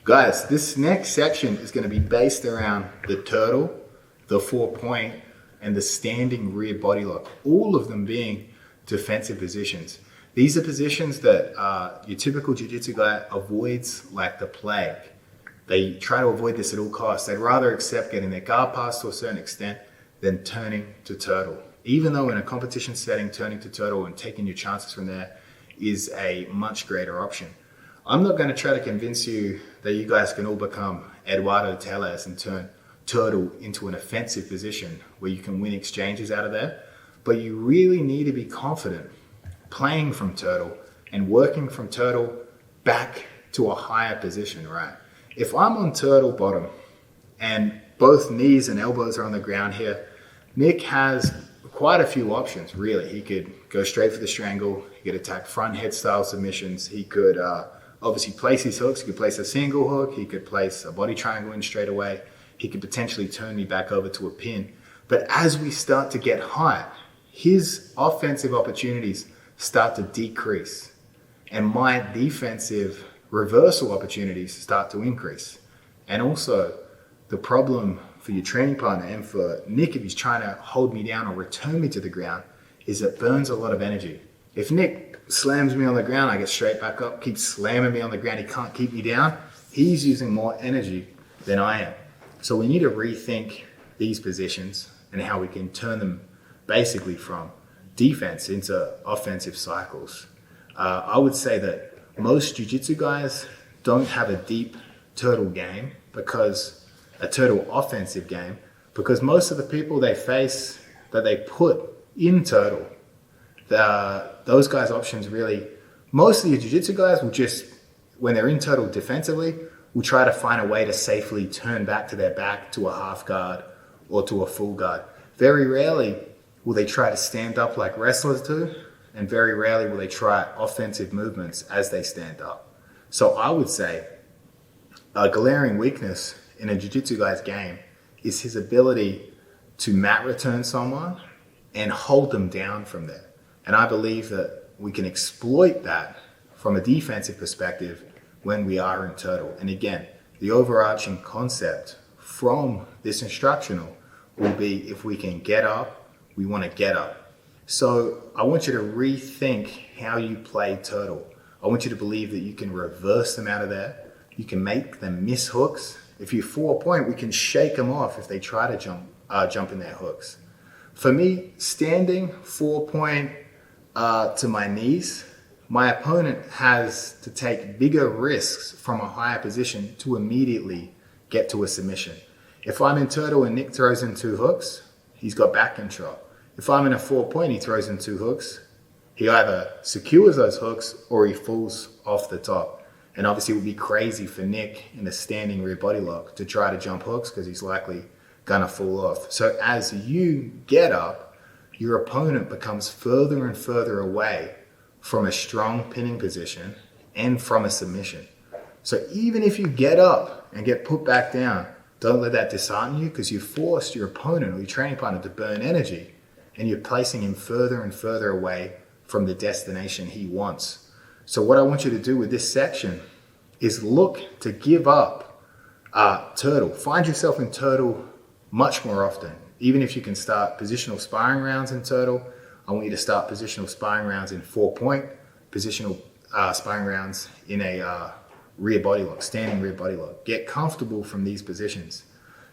Guys, this next section is going to be based around the turtle, the 4-point, and the standing rear body lock, all of them being defensive positions. These are positions that your typical jiu-jitsu guy avoids like the plague. They try to avoid this at all costs. They'd rather accept getting their guard passed to a certain extent than turning to turtle. Even though in a competition setting, turning to turtle and taking your chances from there is a much greater option. I'm not going to try to convince you that you guys can all become Eduardo Tellez and turn turtle into an offensive position where you can win exchanges out of there. But you really need to be confident playing from turtle and working from turtle back to a higher position, right? If I'm on turtle bottom and both knees and elbows are on the ground here, Nick has quite a few options, really. He could go straight for the strangle. He could attack front head style submissions. He could obviously place his hooks. He could place a single hook. He could place a body triangle in straight away. He could potentially turn me back over to a pin. But as we start to get hot, his offensive opportunities start to decrease. And my defensive reversal opportunities start to increase. And also, the problem for your training partner and for Nick, if he's trying to hold me down or return me to the ground, is it burns a lot of energy. If Nick slams me on the ground, I get straight back up, keeps slamming me on the ground, he can't keep me down, he's using more energy than I am. So we need to rethink these positions and how we can turn them basically from defense into offensive cycles. I would say that most jiu-jitsu guys don't have a deep turtle game, because a turtle offensive game, because most of the people they face that they put in turtle, those guys' options really, most of the jiu-jitsu guys will just, when they're in turtle defensively, will try to find a way to safely turn back to their back to a half guard or to a full guard. Very rarely will they try to stand up like wrestlers do, and very rarely will they try offensive movements as they stand up. So I would say a glaring weakness in a jiu-jitsu guy's game is his ability to mat return someone and hold them down from there. And I believe that we can exploit that from a defensive perspective when we are in turtle. And again, the overarching concept from this instructional will be, if we can get up, we want to get up. So I want you to rethink how you play turtle. I want you to believe that you can reverse them out of there. You can make them miss hooks. If you're 4-point, we can shake them off if they try to jump in their hooks. For me, standing 4-point to my knees, my opponent has to take bigger risks from a higher position to immediately get to a submission. If I'm in turtle and Nick throws in 2 hooks, he's got back control. If I'm in a 4-point, he throws in 2 hooks, he either secures those hooks or he falls off the top. And obviously it would be crazy for Nick in a standing rear body lock to try to jump hooks, because he's likely gonna fall off. So as you get up, your opponent becomes further and further away from a strong pinning position and from a submission. So even if you get up and get put back down, don't let that dishearten you, because you forced your opponent or your training partner to burn energy, and you're placing him further and further away from the destination he wants. So what I want you to do with this section is look to give up turtle. Find yourself in turtle much more often. Even if you can start positional sparring rounds in turtle, I want you to start positional sparring rounds in 4-point, positional sparring rounds in a rear body lock, standing rear body lock. Get comfortable from these positions.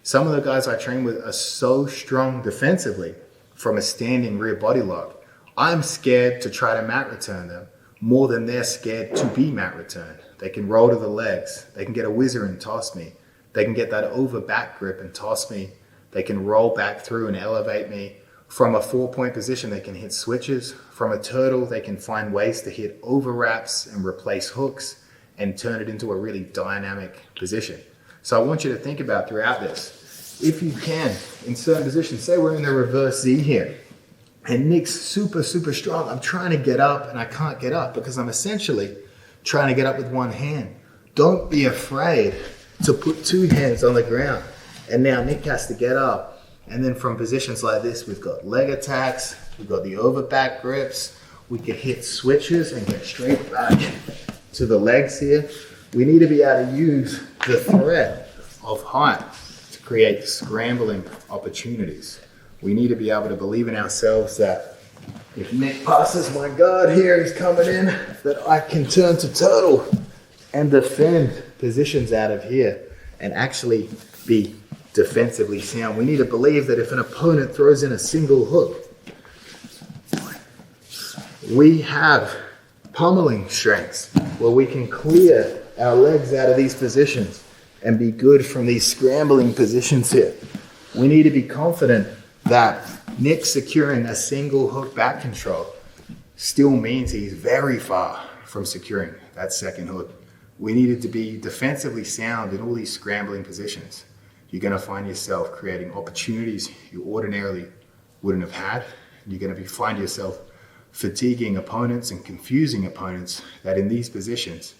Some of the guys I train with are so strong defensively from a standing rear body lock, I'm scared to try to mat return them more than they're scared to be mat returned. They can roll to the legs. They can get a whizzer and toss me. They can get that over back grip and toss me. They can roll back through and elevate me. From a 4-point position, they can hit switches. From a turtle, they can find ways to hit over wraps and replace hooks and turn it into a really dynamic position. So I want you to think about throughout this, if you can, in certain positions, say we're in the reverse Z here, and Nick's super, super strong. I'm trying to get up and I can't get up because I'm essentially trying to get up with one hand. Don't be afraid to put 2 hands on the ground. And now Nick has to get up And then from positions like this, we've got leg attacks, we've got the over back grips, we can hit switches and get straight back to the legs here. We need to be able to use the threat of height to create scrambling opportunities. We need to be able to believe in ourselves that if Nick passes my guard here, he's coming in, that I can turn to turtle and defend positions out of here and actually be defensively sound. We need to believe that if an opponent throws in a single hook, we have pummeling strengths where we can clear our legs out of these positions and be good from these scrambling positions here. We need to be confident that Nick securing a single hook back control still means he's very far from securing that second hook. We needed to be defensively sound in all these scrambling positions. You're going to find yourself creating opportunities you ordinarily wouldn't have had. You're going to find yourself fatiguing opponents and confusing opponents that in these positions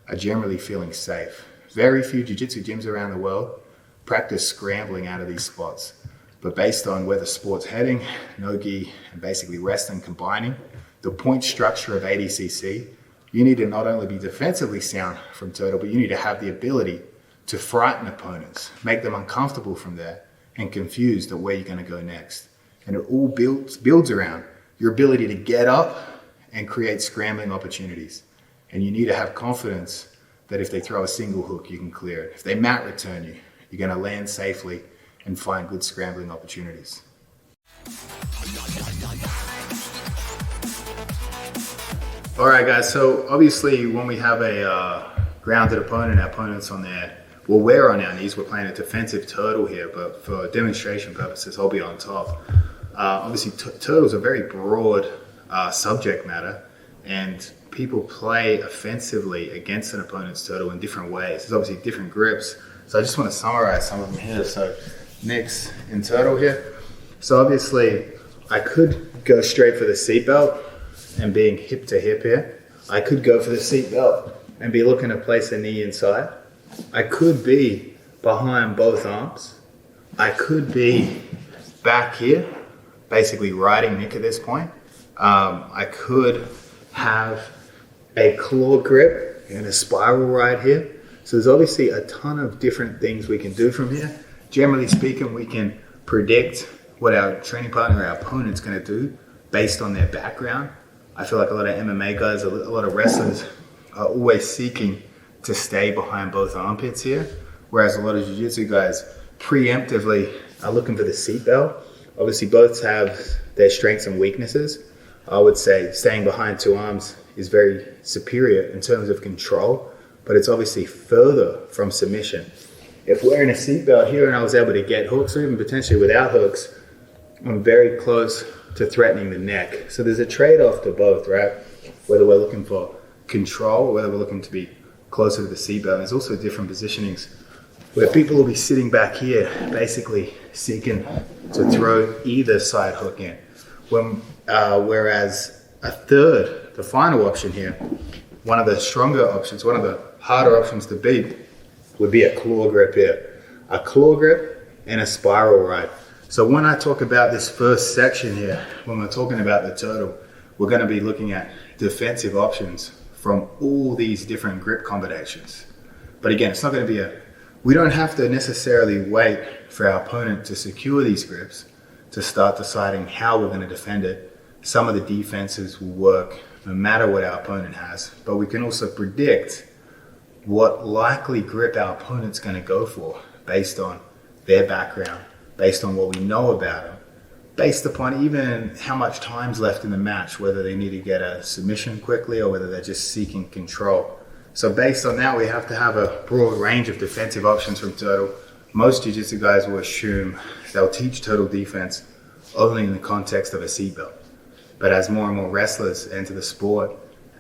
are generally feeling safe. Very few jiu-jitsu gyms around the world practice scrambling out of these spots. But based on where the sport's heading, no-gi and basically wrestling combining, the point structure of ADCC, you need to not only be defensively sound from turtle, but you need to have the ability to frighten opponents, make them uncomfortable from there, and confused at where you're going to go next. And it all builds around your ability to get up and create scrambling opportunities. And you need to have confidence that if they throw a single hook, you can clear it. If they mat return you, you're going to land safely and find good scrambling opportunities. All right, guys, so obviously when we have a grounded opponent, our opponent's on there, well, we're on our knees, we're playing a defensive turtle here, but for demonstration purposes, I'll be on top. Obviously, turtles are very broad subject matter, and people play offensively against an opponent's turtle in different ways. There's obviously different grips, so I just want to summarize some of them here. So Nick's in turtle here. So obviously, I could go straight for the seatbelt and being hip to hip here. I could go for the seatbelt and be looking to place a knee inside. I could be behind both arms. I could be back here, basically riding Nick at this point. I could have a claw grip and a spiral ride here. So there's obviously a ton of different things we can do from here. Generally speaking, we can predict what our training partner or our opponent's going to do based on their background. I feel like a lot of MMA guys, a lot of wrestlers are always seeking to stay behind both armpits here, whereas a lot of jiu-jitsu guys preemptively are looking for the seatbelt. Obviously, both have their strengths and weaknesses. I would say staying behind two arms is very superior in terms of control, but it's obviously further from submission. If we're in a seatbelt here and I was able to get hooks, or even potentially without hooks, I'm very close to threatening the neck. So there's a trade-off to both, right? Whether we're looking for control or whether we're looking to be closer to the seatbelt. There's also different positionings where people will be sitting back here, basically seeking to throw either side hook in. Whereas a third, the final option here, one of the stronger options, one of the harder options to beat would be a claw grip here. A claw grip and a spiral ride. So when I talk about this first section here, when we're talking about the turtle, we're going to be looking at defensive options from all these different grip combinations. But again, it's not going to be we don't have to necessarily wait for our opponent to secure these grips to start deciding how we're going to defend it. Some of the defenses will work no matter what our opponent has, but we can also predict what likely grip our opponent's going to go for based on their background, based on what we know about them, based upon even how much time's left in the match, whether they need to get a submission quickly or whether they're just seeking control. So based on that, we have to have a broad range of defensive options from turtle. Most jiu-jitsu guys will assume they'll teach turtle defense only in the context of a seatbelt. But as more and more wrestlers enter the sport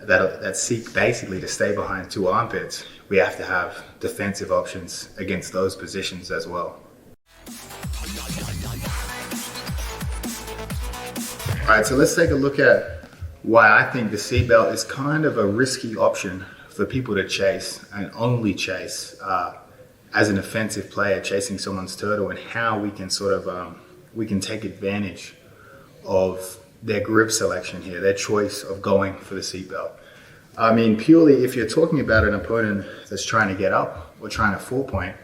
that seek basically to stay behind two armpits, we have to have defensive options against those positions as well. All right, so let's take a look at why I think the seatbelt is kind of a risky option for people to chase and only chase as an offensive player chasing someone's turtle, and how we can sort of we can take advantage of their grip selection here, their choice of going for the seatbelt. I mean, purely if you're talking about an opponent that's trying to get up or trying to 4-point,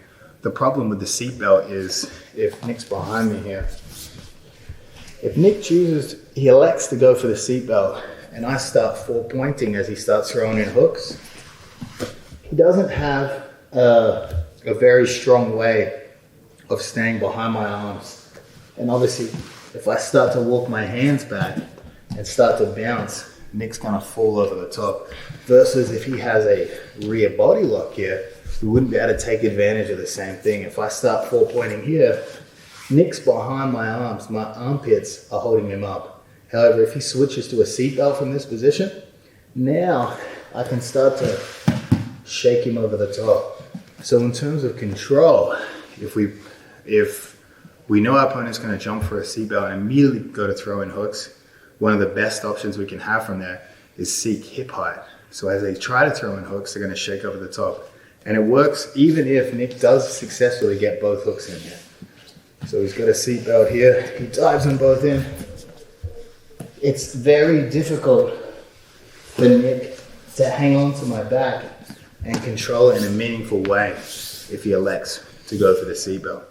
the problem with the seatbelt is if Nick's behind me here, if Nick chooses, he elects to go for the seatbelt and I start 4-pointing as he starts throwing in hooks, he doesn't have a very strong way of staying behind my arms. And obviously, if I start to walk my hands back and start to bounce, Nick's gonna fall over the top. Versus if he has a rear body lock here, we wouldn't be able to take advantage of the same thing. If I start 4-pointing here, Nick's behind my arms, my armpits are holding him up. However, if he switches to a seatbelt from this position, now I can start to shake him over the top. So in terms of control, if we know our opponent's going to jump for a seatbelt and immediately go to throw in hooks, one of the best options we can have from there is seek hip height. So as they try to throw in hooks, they're going to shake over the top. And it works even if Nick does successfully get both hooks in here. So he's got a seatbelt here. He dives them both in. It's very difficult for Nick to hang on to my back and control it in a meaningful way if he elects to go for the seatbelt.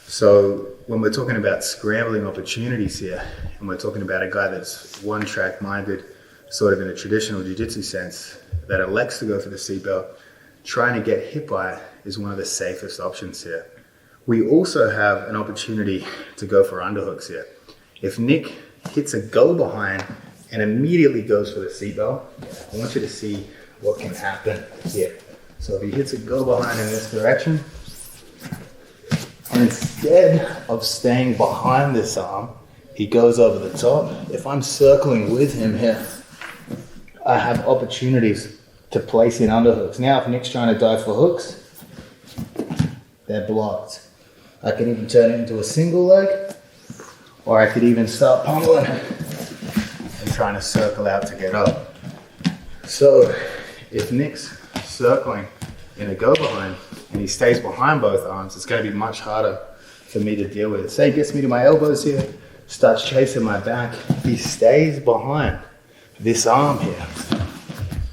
So when we're talking about scrambling opportunities here, and we're talking about a guy that's one-track minded, sort of in a traditional jiu-jitsu sense, that elects to go for the seatbelt, trying to get hip height is one of the safest options here. We also have an opportunity to go for underhooks here. If Nick hits a go behind and immediately goes for the seatbelt, I want you to see what can happen here. So if he hits a go behind in this direction, and instead of staying behind this arm, he goes over the top. If I'm circling with him here, I have opportunities to place in underhooks. Now if Nick's trying to dive for hooks, they're blocked. I can even turn it into a single leg, or I could even start pummeling and trying to circle out to get up. So if Nick's circling in a go behind and he stays behind both arms, it's going to be much harder for me to deal with. Say he gets me to my elbows here, starts chasing my back. If he stays behind this arm here,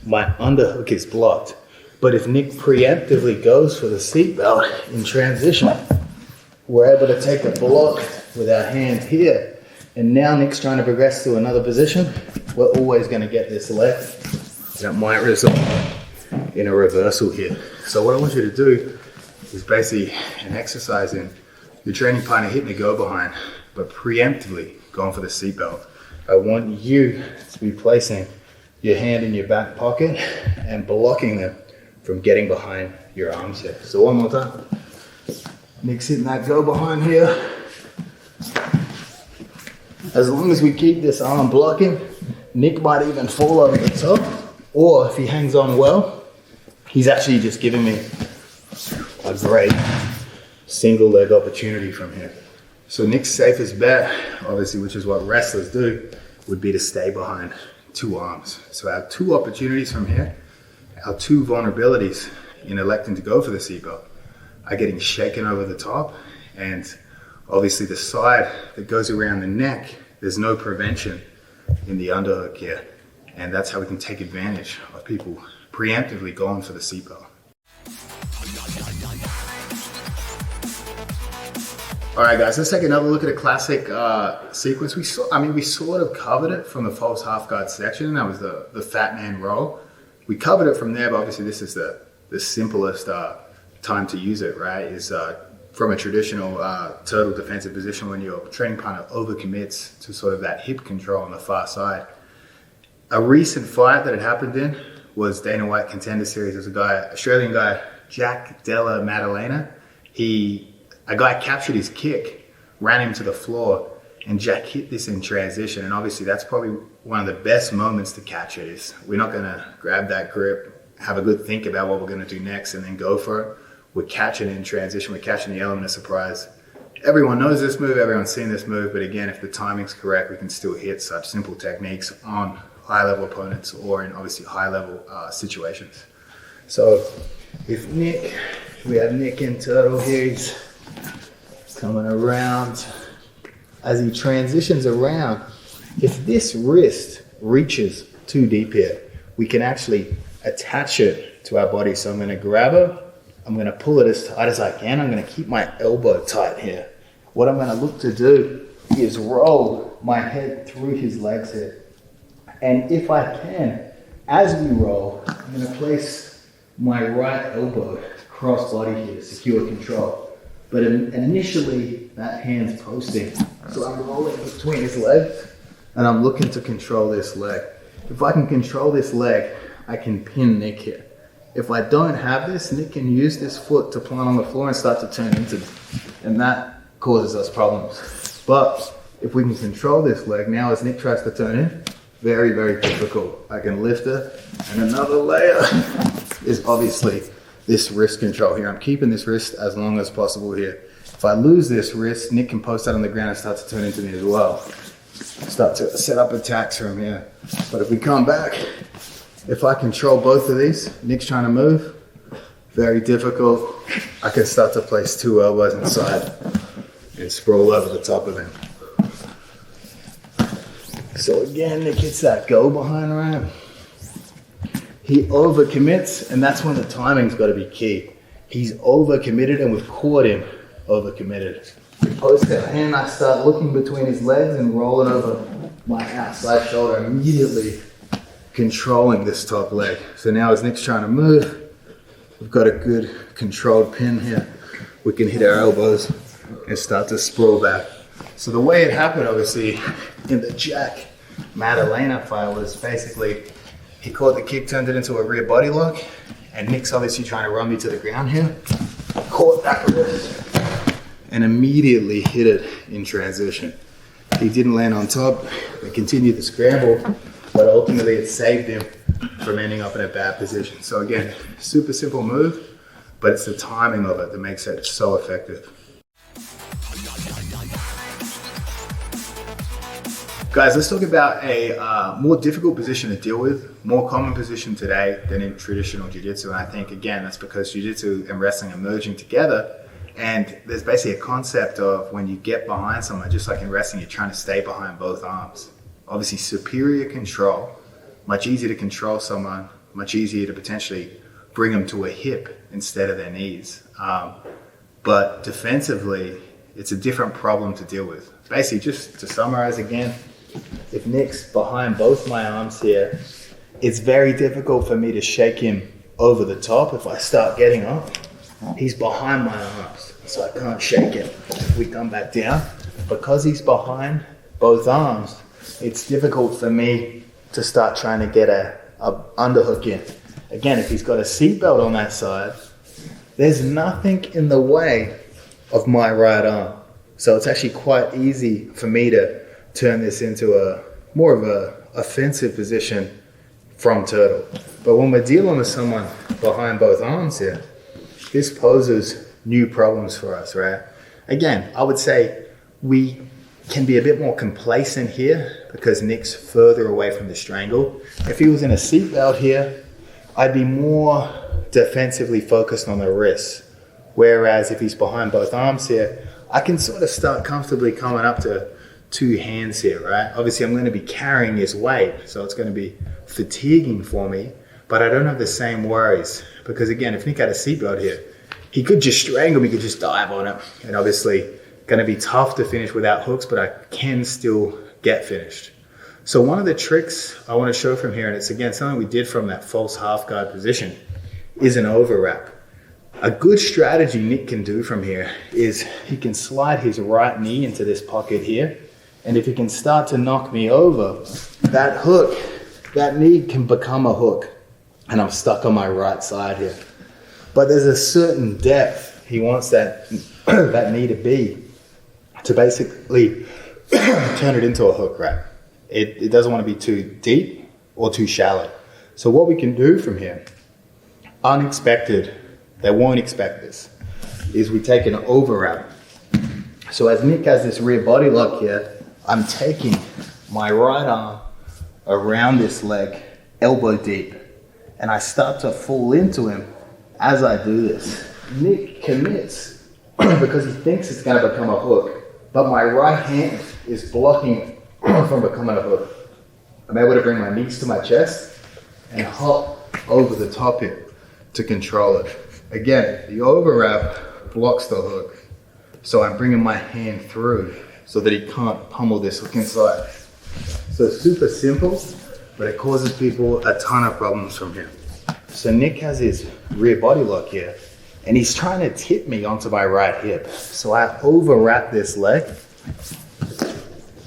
my underhook is blocked. But if Nick preemptively goes for the seatbelt in transition, we're able to take a block with our hand here. And now Nick's trying to progress to another position. We're always going to get this left. That might result in a reversal here. So what I want you to do is basically an exercise in your training partner hitting a go behind, but preemptively going for the seatbelt. I want you to be placing your hand in your back pocket and blocking them from getting behind your arms here. So one more time. Nick's hitting that go behind here. As long as we keep this arm blocking, Nick might even fall over the top, or if he hangs on well, he's actually just giving me a great single leg opportunity from here. So Nick's safest bet, obviously, which is what wrestlers do, would be to stay behind two arms. So our two opportunities from here, our two vulnerabilities in electing to go for the seatbelt, are getting shaken over the top, and obviously the side that goes around the neck, there's no prevention in the underhook here. And that's how we can take advantage of people preemptively going for the seatbelt. All right, guys, let's take another look at a classic sequence. We sort of covered it from the false half guard section. That was the fat man roll. We covered it from there, but obviously this is the simplest time to use it, right? Is from a traditional turtle defensive position when your training partner overcommits to sort of that hip control on the far side. A recent fight that had happened in was Dana White Contender Series. There's a guy, Australian guy, Jack Della Maddalena. A guy captured his kick, ran him to the floor, and Jack hit this in transition. And obviously that's probably one of the best moments to catch it. Is we're not gonna grab that grip, have a good think about what we're gonna do next, and then go for it. We're catching in transition, we're catching the element of surprise. Everyone knows this move, everyone's seen this move, but again, if the timing's correct, we can still hit such simple techniques on high-level opponents or in obviously high-level situations. So if we have Nick in turtle here, he's coming around, as he transitions around, if this wrist reaches too deep here, we can actually attach it to our body. So I'm going to grab her, I'm going to pull it as tight as I can, I'm going to keep my elbow tight here. What I'm going to look to do is roll my head through his legs here. And if I can, as we roll, I'm going to place my right elbow cross body here, secure control. But initially, that hand's posting. So I'm rolling between his legs, and I'm looking to control this leg. If I can control this leg, I can pin Nick here. If I don't have this, Nick can use this foot to plant on the floor and start to turn into me. And that causes us problems. But if we can control this leg, now as Nick tries to turn in, very, very difficult. I can lift her, and another layer is obviously this wrist control here. I'm keeping this wrist as long as possible here. If I lose this wrist, Nick can post out on the ground and start to turn into me as well. Start to set up attacks from here. But if we come back, if I control both of these, Nick's trying to move, very difficult. I can start to place two elbows inside and sprawl over the top of him. So again, Nick hits that go behind ramp. He overcommits, and that's when the timing's got to be key. He's overcommitted, and we've caught him overcommitted. We post our hand, I start looking between his legs and rolling over my outside shoulder, immediately controlling this top leg. So now as Nick's trying to move, we've got a good controlled pin here. We can hit our elbows and start to sprawl back. So the way it happened, obviously, in the Jack Maddalena fight was basically, he caught the kick, turned it into a rear body lock, and Nick's obviously trying to run me to the ground here. Caught that wrist and immediately hit it in transition. He didn't land on top. We continued the scramble, but ultimately it saved him from ending up in a bad position. So again, super simple move, but it's the timing of it that makes it so effective. Guys, let's talk about a more difficult position to deal with, more common position today than in traditional jiu-jitsu. And I think, again, that's because jiu-jitsu and wrestling are merging together. And there's basically a concept of when you get behind someone, just like in wrestling, you're trying to stay behind both arms. Obviously, superior control, much easier to control someone, much easier to potentially bring them to a hip instead of their knees. But defensively, it's a different problem to deal with. Basically, just to summarize again, if Nick's behind both my arms here, it's very difficult for me to shake him over the top. If I start getting up, he's behind my arms, so I can't shake him. If we come back down, because he's behind both arms, it's difficult for me to start trying to get a underhook in. Again, if he's got a seatbelt on that side, there's nothing in the way of my right arm. So it's actually quite easy for me to turn this into a more of a offensive position from turtle. But when we're dealing with someone behind both arms here, this poses new problems for us, right? Again, I would say we can be a bit more complacent here because Nick's further away from the strangle. If he was in a seatbelt here, I'd be more defensively focused on the wrist. Whereas if he's behind both arms here, I can sort of start comfortably coming up to two hands here, right? Obviously, I'm going to be carrying his weight, so it's going to be fatiguing for me, but I don't have the same worries. Because again, if Nick had a seatbelt here, he could just strangle me, he could just dive on it. And obviously, going to be tough to finish without hooks, but I can still get finished. So one of the tricks I want to show from here, and it's again something we did from that false half guard position, is an overwrap. A good strategy Nick can do from here is he can slide his right knee into this pocket here, and if he can start to knock me over, that hook, that knee can become a hook, and I'm stuck on my right side here. But there's a certain depth he wants that that knee to be to basically turn it into a hook wrap. It doesn't want to be too deep or too shallow. So what we can do from here, unexpected, they won't expect this, is we take an overwrap. So as Nick has this rear body lock here, I'm taking my right arm around this leg, elbow deep, and I start to fall into him as I do this. Nick commits because he thinks it's going to become a hook, but my right hand is blocking from becoming a hook. I'm able to bring my knees to my chest and hop over the top here to control it. Again, the overwrap blocks the hook. So I'm bringing my hand through so that he can't pummel this hook inside. So it's super simple, but it causes people a ton of problems from here. So Nick has his rear body lock here, and he's trying to tip me onto my right hip. So I overwrap this leg,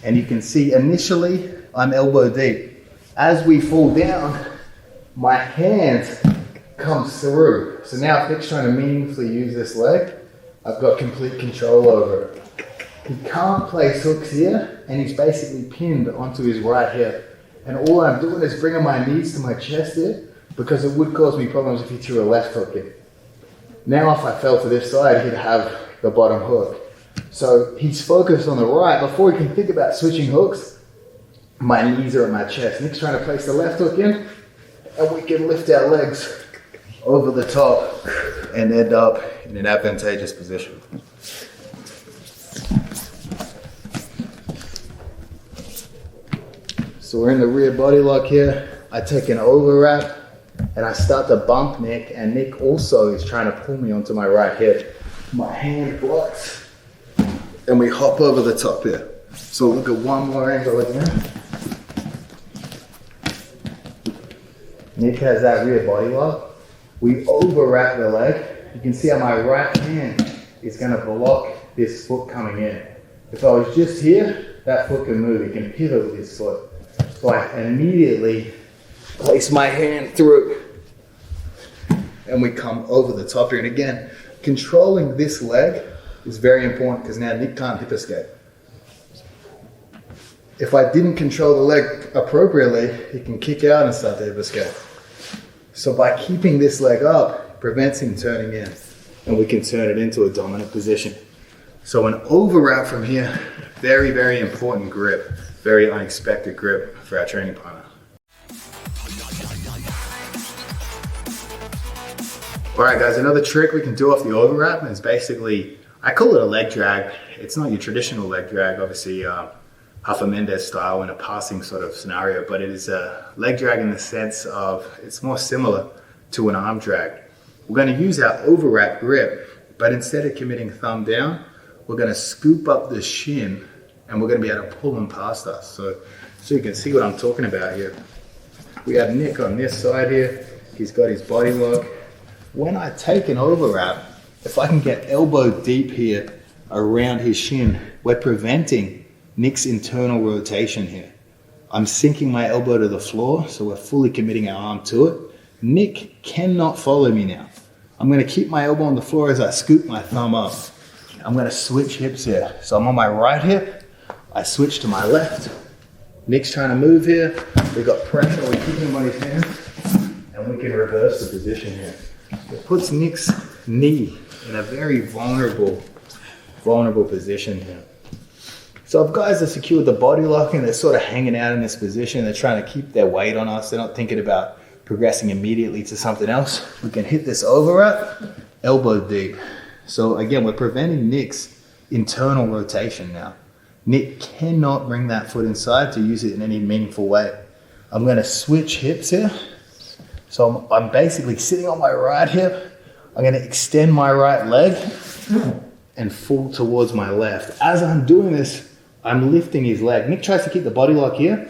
and you can see initially I'm elbow deep. As we fall down, my hand comes through. So now if Nick's trying to meaningfully use this leg, I've got complete control over it. He can't place hooks here, and he's basically pinned onto his right hip. And all I'm doing is bringing my knees to my chest here, because it would cause me problems if he threw a left hook in. Now if I fell to this side, he'd have the bottom hook. So he's focused on the right. Before he can think about switching hooks, my knees are at my chest. Nick's trying to place the left hook in, and we can lift our legs over the top and end up in an advantageous position. So we're in the rear body lock here. I take an overwrap and I start to bump Nick, and Nick also is trying to pull me onto my right hip. My hand blocks and we hop over the top here. So look at one more angle again. Nick has that rear body lock. We overwrap the leg. You can see how my right hand is going to block this foot coming in. If I was just here, that foot can move. He can pivot with his foot. So I immediately place my hand through and we come over the top here. And again, controlling this leg is very important because now Nick can't hip escape. If I didn't control the leg appropriately, he can kick out and start to hip escape. So by keeping this leg up, it prevents him turning in, and we can turn it into a dominant position. So an overwrap from here, very, very important grip, very unexpected grip for our training partner. All right, guys, another trick we can do off the overwrap is basically, I call it a leg drag. It's not your traditional leg drag, obviously, Rafa Mendes style in a passing sort of scenario, but it is a leg drag in the sense of it's more similar to an arm drag. We're going to use our overwrap grip, but instead of committing thumb down, we're going to scoop up the shin and we're going to be able to pull them past us. So you can see what I'm talking about here. We have Nick on this side here. He's got his body lock. When I take an overwrap, if I can get elbow deep here around his shin, we're preventing Nick's internal rotation here. I'm sinking my elbow to the floor, so we're fully committing our arm to it. Nick cannot follow me now. I'm going to keep my elbow on the floor as I scoop my thumb up. I'm going to switch hips here. So I'm on my right hip. I switch to my left. Nick's trying to move here. We've got pressure. We're keeping him on his hands. And we can reverse the position here. It puts Nick's knee in a very vulnerable position here. So if guys are secured the body lock and they're sort of hanging out in this position, they're trying to keep their weight on us, they're not thinking about progressing immediately to something else, we can hit this overwrap, elbow deep. So again, we're preventing Nick's internal rotation now. Nick cannot bring that foot inside to use it in any meaningful way. I'm going to switch hips here. So I'm basically sitting on my right hip. I'm going to extend my right leg and fall towards my left. As I'm doing this, I'm lifting his leg. Nick tries to keep the body lock here.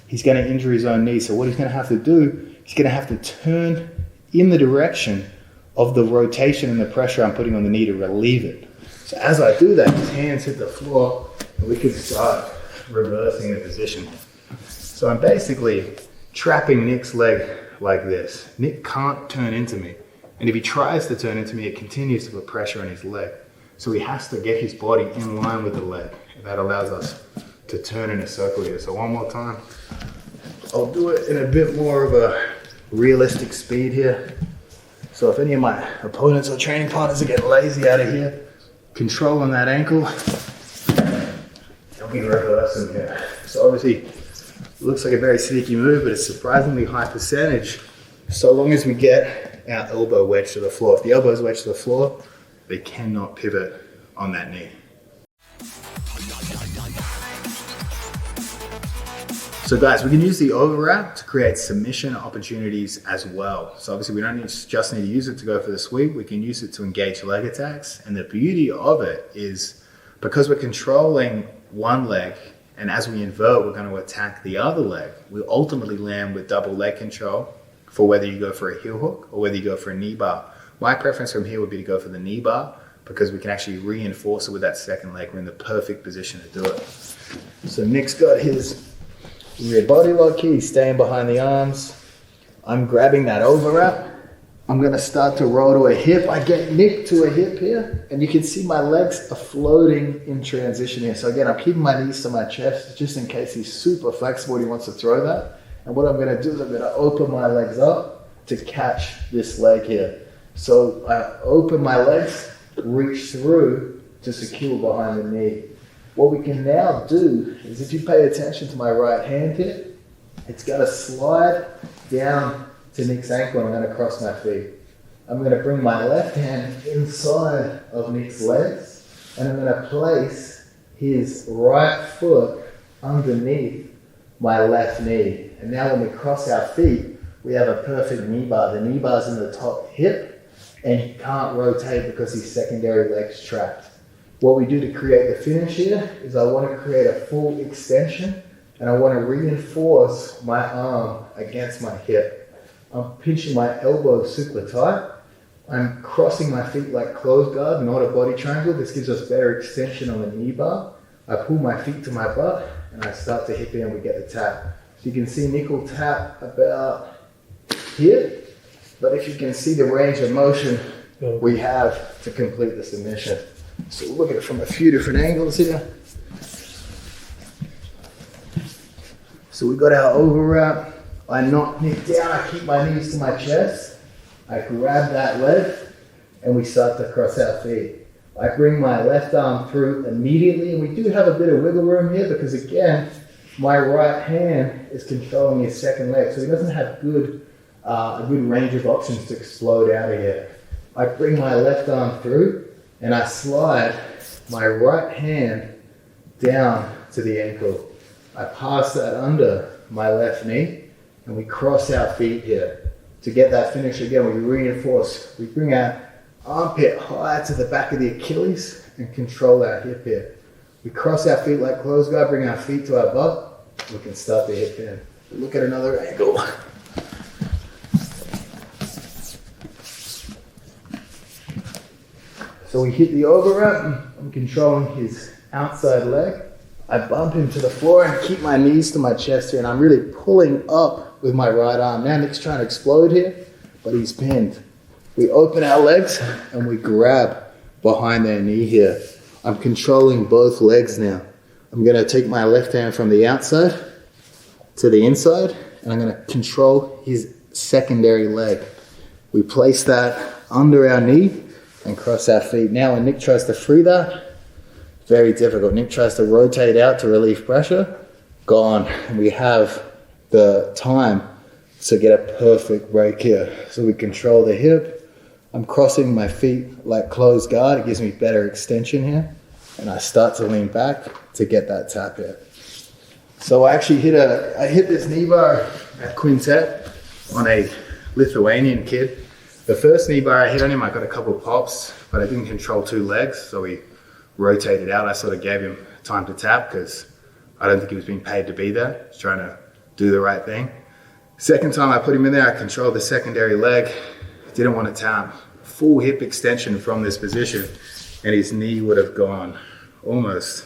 He's going to injure his own knee. So what he's going to have to do, he's going to have to turn in the direction of the rotation and the pressure I'm putting on the knee to relieve it. So as I do that, his hands hit the floor and we can start reversing the position. So I'm basically trapping Nick's leg like this. Nick can't turn into me. And if he tries to turn into me, it continues to put pressure on his leg. So he has to get his body in line with the leg. And that allows us to turn in a circle here. So one more time. I'll do it in a bit more of a realistic speed here. So if any of my opponents or training partners are getting lazy out of here, controlling that ankle, I'll be reversing here. So obviously, it looks like a very sneaky move, but it's surprisingly high percentage, so long as we get our elbow wedged to the floor. If the elbow is wedged to the floor, they cannot pivot on that knee. So guys, we can use the overwrap to create submission opportunities as well. So obviously we don't just need to use it to go for the sweep, we can use it to engage leg attacks. And the beauty of it is because we're controlling one leg, and as we invert, we're going to attack the other leg, we ultimately land with double leg control for whether you go for a heel hook or whether you go for a knee bar. My preference from here would be to go for the knee bar because we can actually reinforce it with that second leg. We're in the perfect position to do it. So Nick's got his rear body lock here, he's staying behind the arms. I'm grabbing that overwrap. I'm gonna start to roll to a hip. I get Nick to a hip here, and you can see my legs are floating in transition here. So again, I'm keeping my knees to my chest just in case he's super flexible and he wants to throw that. And what I'm gonna do is I'm gonna open my legs up to catch this leg here. So I open my legs, reach through to secure behind the knee. What we can now do is, if you pay attention to my right hand here, it's gonna slide down to Nick's ankle and I'm gonna cross my feet. I'm gonna bring my left hand inside of Nick's legs and I'm gonna place his right foot underneath my left knee. And now when we cross our feet, we have a perfect knee bar. The knee bar's in the top hip and he can't rotate because his secondary leg's trapped. What we do to create the finish here is I want to create a full extension and I want to reinforce my arm against my hip. I'm pinching my elbow super tight. I'm crossing my feet like closed guard, not a body triangle. This gives us better extension on the knee bar. I pull my feet to my butt and I start to hip in and we get the tap. So you can see Nick will tap about here, but if you can see the range of motion we have to complete the submission. So we'll look at it from a few different angles here. So we got our overwrap. I knock Nick down, I keep my knees to my chest. I grab that leg and we start to cross our feet. I bring my left arm through immediately, and we do have a bit of wiggle room here because again, my right hand is controlling his second leg, so he doesn't have a good range of options to explode out of here. I bring my left arm through and I slide my right hand down to the ankle. I pass that under my left knee and we cross our feet here. To get that finish again, we reinforce. We bring our armpit high to the back of the Achilles and control our hip here. We cross our feet like closed guard, bring our feet to our butt. We can start the hip in. Look at another angle. So we hit the overwrap. I'm controlling his outside leg. I bump him to the floor and keep my knees to my chest here, and I'm really pulling up with my right arm. Now Nick's trying to explode here, but he's pinned. We open our legs and we grab behind their knee here. I'm controlling both legs now. I'm gonna take my left hand from the outside to the inside, and I'm gonna control his secondary leg. We place that under our knee and cross our feet. Now when Nick tries to free that, very difficult. Nick tries to rotate out to relieve pressure, gone. And we have the time to get a perfect break here. So we control the hip. I'm crossing my feet like closed guard. It gives me better extension here. And I start to lean back to get that tap here. So I actually hit this knee bar at quintet on a Lithuanian kid. The first knee bar I hit on him, I got a couple pops, but I didn't control two legs, so he rotated out. I sort of gave him time to tap because I don't think he was being paid to be there. He was trying to do the right thing. Second time I put him in there, I controlled the secondary leg. Didn't want to tap. Full hip extension from this position, and his knee would have gone almost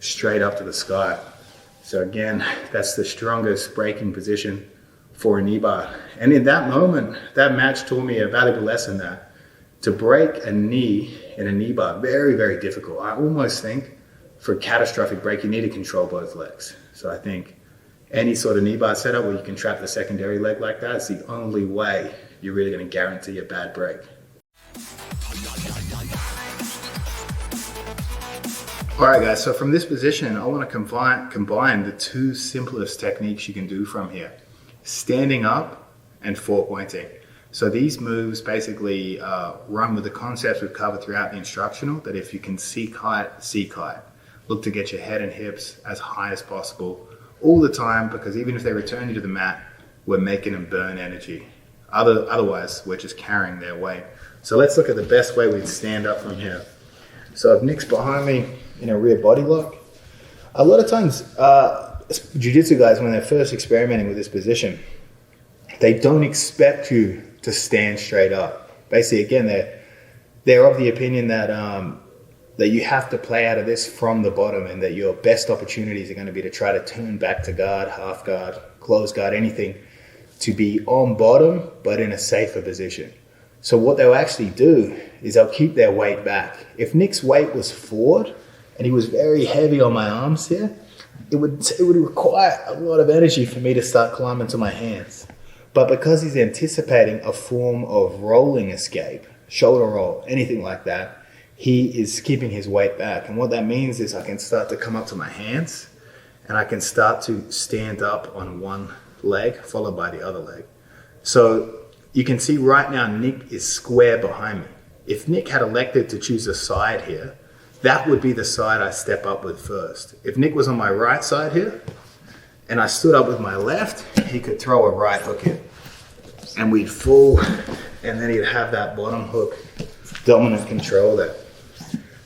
straight up to the sky. So again, that's the strongest breaking position for a knee bar. And in that moment, that match taught me a valuable lesson that to break a knee in a knee bar, very, very difficult. I almost think for a catastrophic break, you need to control both legs. So I think any sort of knee bar setup where you can trap the secondary leg like that is the only way you're really going to guarantee a bad break. All right, guys, so from this position, I want to combine the two simplest techniques you can do from here. Standing up and four pointing. So these moves basically run with the concepts we've covered throughout the instructional, that if you can seek height, seek height. Look to get your head and hips as high as possible, all the time, because even if they return you to the mat, we're making them burn energy. Otherwise, we're just carrying their weight. So let's look at the best way we'd stand up from here. So if Nick's behind me in a rear body lock, a lot of times jiu-jitsu guys, when they're first experimenting with this position, they don't expect you to stand straight up. Basically, again, they're of the opinion that that you have to play out of this from the bottom, and that your best opportunities are going to be to try to turn back to guard, half guard, close guard, anything to be on bottom but in a safer position. So what they'll actually do is they'll keep their weight back. If Nick's weight was forward and he was very heavy on my arms here, it would require a lot of energy for me to start climbing to my hands. But because he's anticipating a form of rolling escape, shoulder roll, anything like that, he is keeping his weight back. And what that means is I can start to come up to my hands and I can start to stand up on one leg followed by the other leg. So you can see right now Nick is square behind me. If Nick had elected to choose a side here, that would be the side I step up with first. If Nick was on my right side here and I stood up with my left, he could throw a right hook in and we'd fall, and then he'd have that bottom hook dominant control there.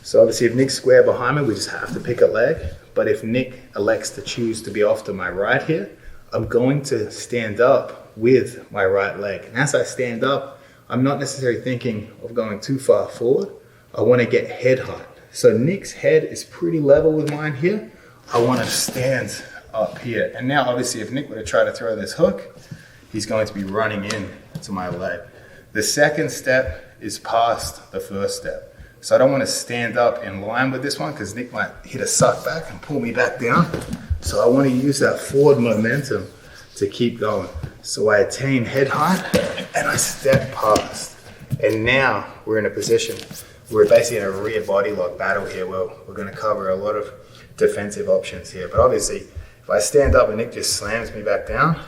So obviously if Nick's square behind me, we just have to pick a leg. But if Nick elects to choose to be off to my right here, I'm going to stand up with my right leg. And as I stand up, I'm not necessarily thinking of going too far forward. I want to get head height. So Nick's head is pretty level with mine here. I want to stand up here. And now obviously if Nick were to try to throw this hook, he's going to be running in to my leg. The second step is past the first step. So I don't want to stand up in line with this one because Nick might hit a suck back and pull me back down. So I want to use that forward momentum to keep going. So I attain head height and I step past. And now we're in a position, we're basically in a rear body lock battle here. Well, we're going to cover a lot of defensive options here. But obviously, if I stand up and Nick just slams me back down,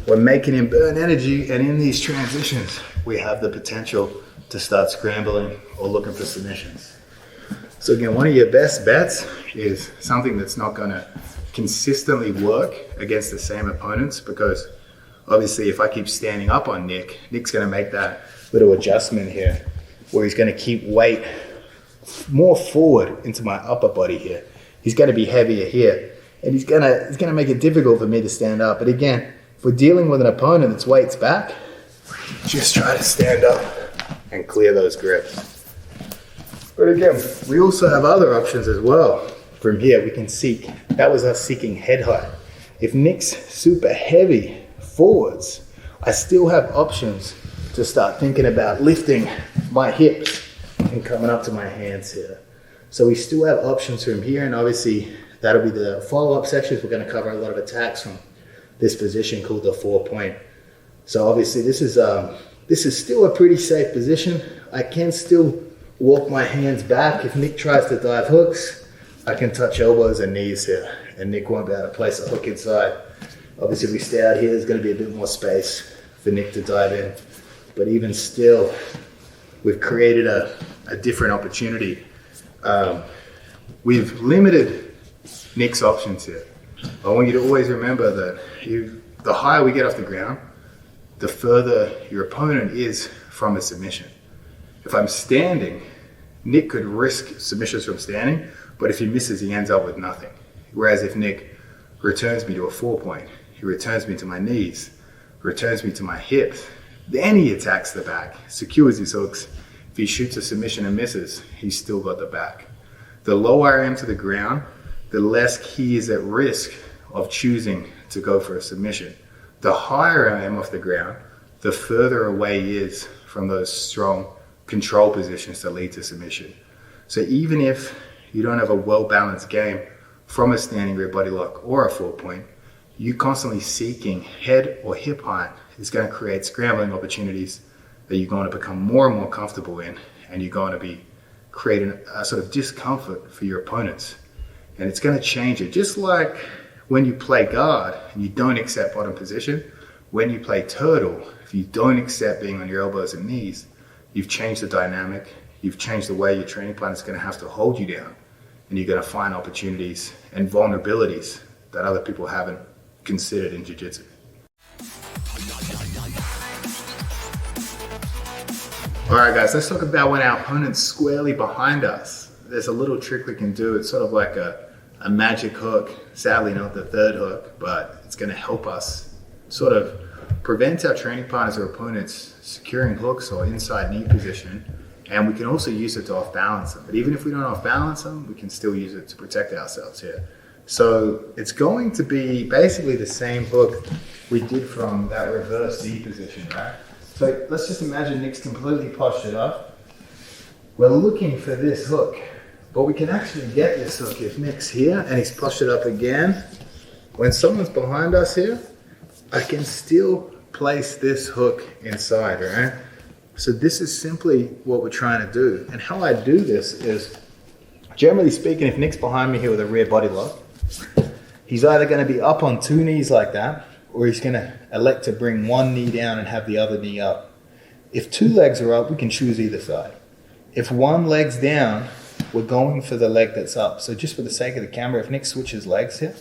we're making him burn energy. And in these transitions, we have the potential to start scrambling or looking for submissions. So again, one of your best bets is something that's not going to consistently work against the same opponents, because obviously if I keep standing up on Nick's going to make that little adjustment here where he's going to keep weight more forward into my upper body here. He's going to be heavier here, and he's going to make it difficult for me to stand up. But again, if we're dealing with an opponent that's weight's back, just try to stand up and clear those grips. But again, we also have other options as well. From here, we can seek, that was us seeking head height. If Nick's super heavy forwards, I still have options to start thinking about lifting my hips and coming up to my hands here. So we still have options from here, and obviously that'll be the follow-up sections. We're going to cover a lot of attacks from this position called the 4-point. So obviously this is still a pretty safe position. I can still walk my hands back. If Nick tries to dive hooks, I can touch elbows and knees here, and Nick won't be able to place a hook inside. Obviously if we stay out here, there's going to be a bit more space for Nick to dive in. But even still, we've created a different opportunity. We've limited Nick's options here. I want you to always remember that the higher we get off the ground, the further your opponent is from a submission. If I'm standing, Nick could risk submissions from standing, but if he misses, he ends up with nothing. Whereas if Nick returns me to a 4-point, he returns me to my knees, returns me to my hips, then he attacks the back, secures his hooks. If he shoots a submission and misses, he's still got the back. The lower I am to the ground, the less he is at risk of choosing to go for a submission. The higher I am off the ground, the further away he is from those strong control positions that lead to submission. So even if you don't have a well-balanced game from a standing rear body lock or a 4-point, you constantly seeking head or hip height is going to create scrambling opportunities that you're going to become more and more comfortable in, and you're going to be creating a sort of discomfort for your opponents. And it's going to change it. Just like when you play guard and you don't accept bottom position, when you play turtle, if you don't accept being on your elbows and knees, you've changed the dynamic, you've changed the way your training plan is going to have to hold you down. and you're going to find opportunities and vulnerabilities that other people haven't considered in jiu-jitsu. All right, guys, let's talk about when our opponent's squarely behind us. There's a little trick we can do. It's sort of like a magic hook. Sadly, not the third hook, but it's going to help us sort of prevent our training partners or opponents securing hooks or inside knee position. And we can also use it to off-balance them. But even if we don't off-balance them, we can still use it to protect ourselves here. So it's going to be basically the same hook we did from that reverse knee position, right? So let's just imagine Nick's completely postured up. We're looking for this hook, but we can actually get this hook if Nick's here and he's postured up again. When someone's behind us here, I can still place this hook inside, right? So this is simply what we're trying to do. And how I do this is, generally speaking, if Nick's behind me here with a rear body lock, he's either going to be up on two knees like that, or he's going to elect to bring one knee down and have the other knee up. If two legs are up, we can choose either side. If one leg's down, we're going for the leg that's up. So just for the sake of the camera, if Nick switches legs here,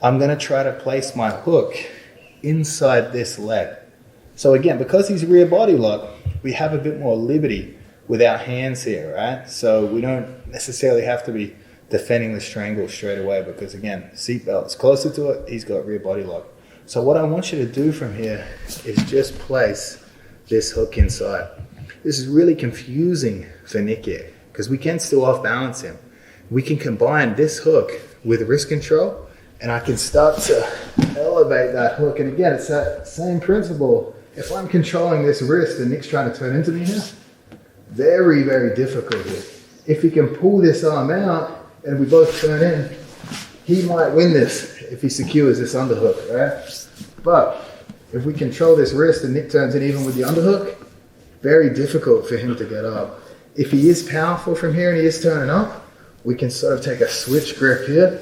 I'm going to try to place my hook inside this leg. So again, because he's rear body lock, we have a bit more liberty with our hands here, right? So we don't necessarily have to be defending the strangle straight away because again, seatbelt is closer to it, he's got rear body lock. So what I want you to do from here is just place this hook inside. This is really confusing for Nick here because we can still off balance him. We can combine this hook with wrist control and I can start to elevate that hook. And again, it's that same principle. If I'm controlling this wrist and Nick's trying to turn into me here, very, very difficult here. If he can pull this arm out and we both turn in, he might win this if he secures this underhook, right? But if we control this wrist and Nick turns in even with the underhook, very difficult for him to get up. If he is powerful from here and he is turning up, we can sort of take a switch grip here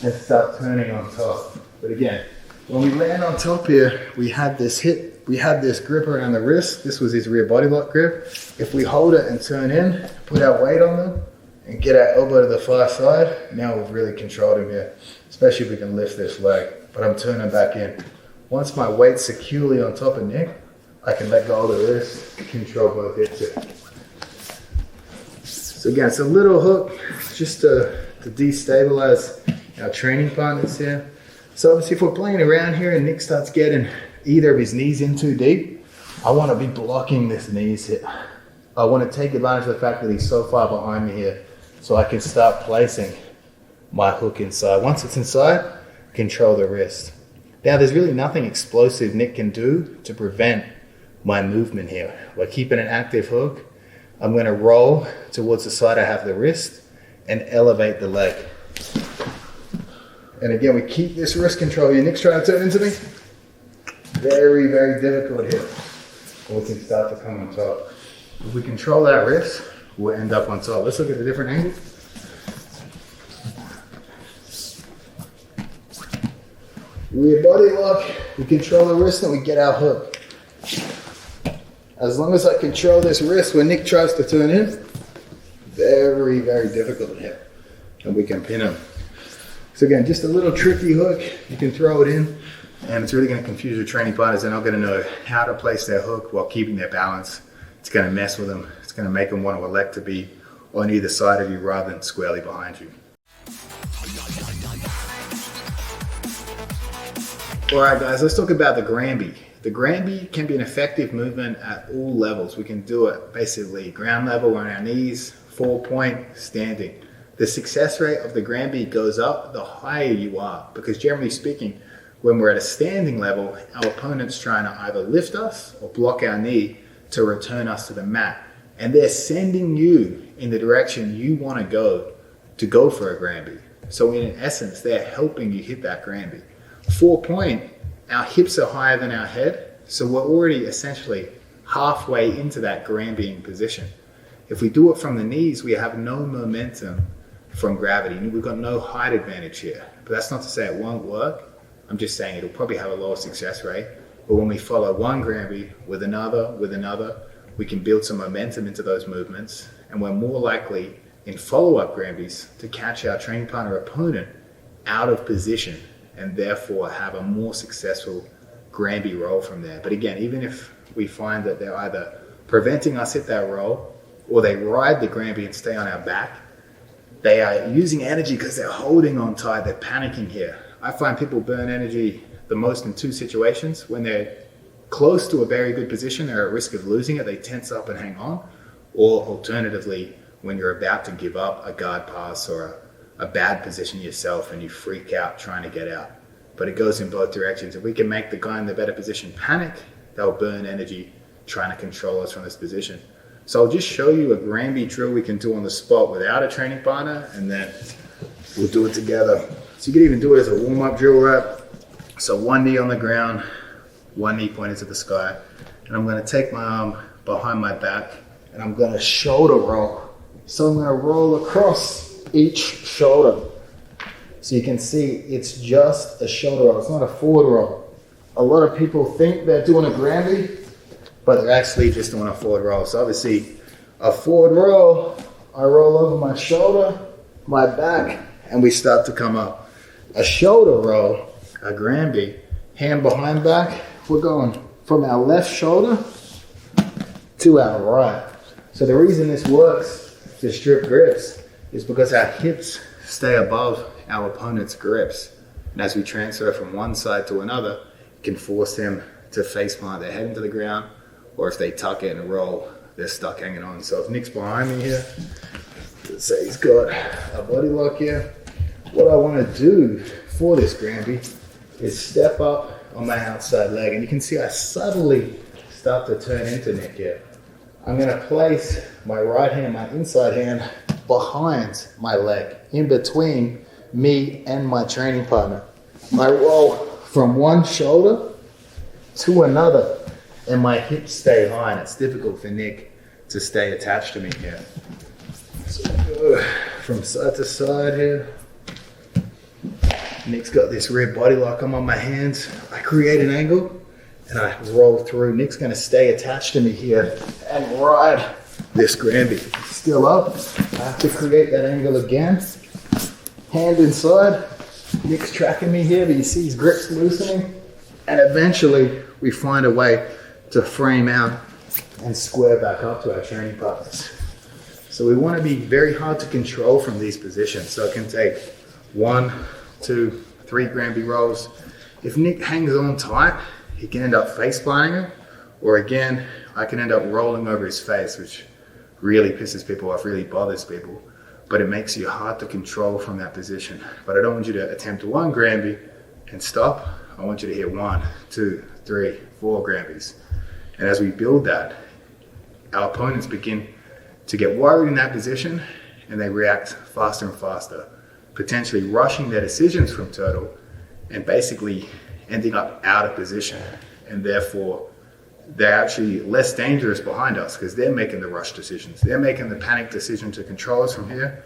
and start turning on top. But again, when we land on top here, we had this grip around the wrist. This was his rear body lock grip. If we hold it and turn in, put our weight on them, and get our elbow to the far side, now we've really controlled him here, especially if we can lift this leg. But I'm turning back in. Once my weight's securely on top of Nick, I can let go of the wrist, control both hips here. So again, it's a little hook just to destabilize our training partners here. So obviously if we're playing around here and Nick starts getting either of his knees in too deep, I want to be blocking this knees here. I want to take advantage of the fact that he's so far behind me here so I can start placing my hook inside. Once it's inside, control the wrist. Now there's really nothing explosive Nick can do to prevent my movement here. We're keeping an active hook. I'm going to roll towards the side I have the wrist and elevate the leg. And again, we keep this wrist control here. Nick's trying to turn into me. Very, very difficult here. And we can start to come on top. If we control that wrist, we'll end up on top. Let's look at the different angles. Rear body lock, we control the wrist and we get our hook. As long as I control this wrist when Nick tries to turn in, very, very difficult here. And we can pin him. So again, just a little tricky hook. You can throw it in and it's really going to confuse your training partners. They're not going to know how to place their hook while keeping their balance. It's going to mess with them. It's going to make them want to elect to be on either side of you rather than squarely behind you. All right, guys, let's talk about the Granby. The Granby can be an effective movement at all levels. We can do it basically ground level on our knees, 4-point, standing. The success rate of the Granby goes up the higher you are because generally speaking, when we're at a standing level, our opponent's trying to either lift us or block our knee to return us to the mat. And they're sending you in the direction you want to go for a Granby. So in essence, they're helping you hit that Granby. 4-point, our hips are higher than our head, so we're already essentially halfway into that Granbying position. If we do it from the knees, we have no momentum from gravity. We've got no height advantage here. But that's not to say it won't work. I'm just saying it'll probably have a lower success rate. But when we follow one Granby with another, we can build some momentum into those movements, and we're more likely in follow-up Granbies to catch our training partner opponent out of position and therefore have a more successful Granby roll from there. But again, even if we find that they're either preventing us hit that roll or they ride the Granby and stay on our back, they are using energy because they're holding on tight, they're panicking here. I find people burn energy the most in two situations. When they're close to a very good position, they're at risk of losing it, they tense up and hang on. Or alternatively, when you're about to give up a guard pass or a bad position yourself and you freak out trying to get out. But it goes in both directions. If we can make the guy in the better position panic, they'll burn energy trying to control us from this position. So I'll just show you a Granby drill we can do on the spot without a training partner, and then we'll do it together. So you can even do it as a warm-up drill, right? So one knee on the ground, one knee pointed to the sky, and I'm gonna take my arm behind my back and I'm gonna shoulder roll. So I'm gonna roll across each shoulder. So you can see it's just a shoulder roll, it's not a forward roll. A lot of people think they're doing a Granby, but they're actually just doing a forward roll. So obviously a forward roll, I roll over my shoulder, my back, and we start to come up. A shoulder roll, a Granby, hand behind back, we're going from our left shoulder to our right. So the reason this works to strip grips is because our hips stay above our opponent's grips. And as we transfer from one side to another, it can force them to face plant their head into the ground, or if they tuck it and roll, they're stuck hanging on. So if Nick's behind me here, let's say he's got a body lock here, what I want to do for this Granby is step up on my outside leg. And you can see I subtly start to turn into Nick here. I'm going to place my right hand, my inside hand, behind my leg, in between me and my training partner. I roll from one shoulder to another, and my hips stay high, and it's difficult for Nick to stay attached to me here. So go from side to side here. Nick's got this rib body lock. I'm on my hands. I create an angle and I roll through. Nick's going to stay attached to me here and ride this Granby. Still up. I have to create that angle again. Hand inside. Nick's tracking me here, but you see his grip's loosening. And eventually we find a way to frame out and square back up to our training partners. So we want to be very hard to control from these positions. So it can take 1, 2, 3 Granby rolls. If Nick hangs on tight, he can end up face planting it, or again, I can end up rolling over his face, which really pisses people off, really bothers people, but it makes you hard to control from that position. But I don't want you to attempt one Granby and stop. I want you to hit 1, 2, 3, 4 Granbys. And as we build that, our opponents begin to get worried in that position and they react faster and faster, potentially rushing their decisions from turtle and basically ending up out of position. And therefore, they're actually less dangerous behind us because they're making the rush decisions. They're making the panic decision to control us from here.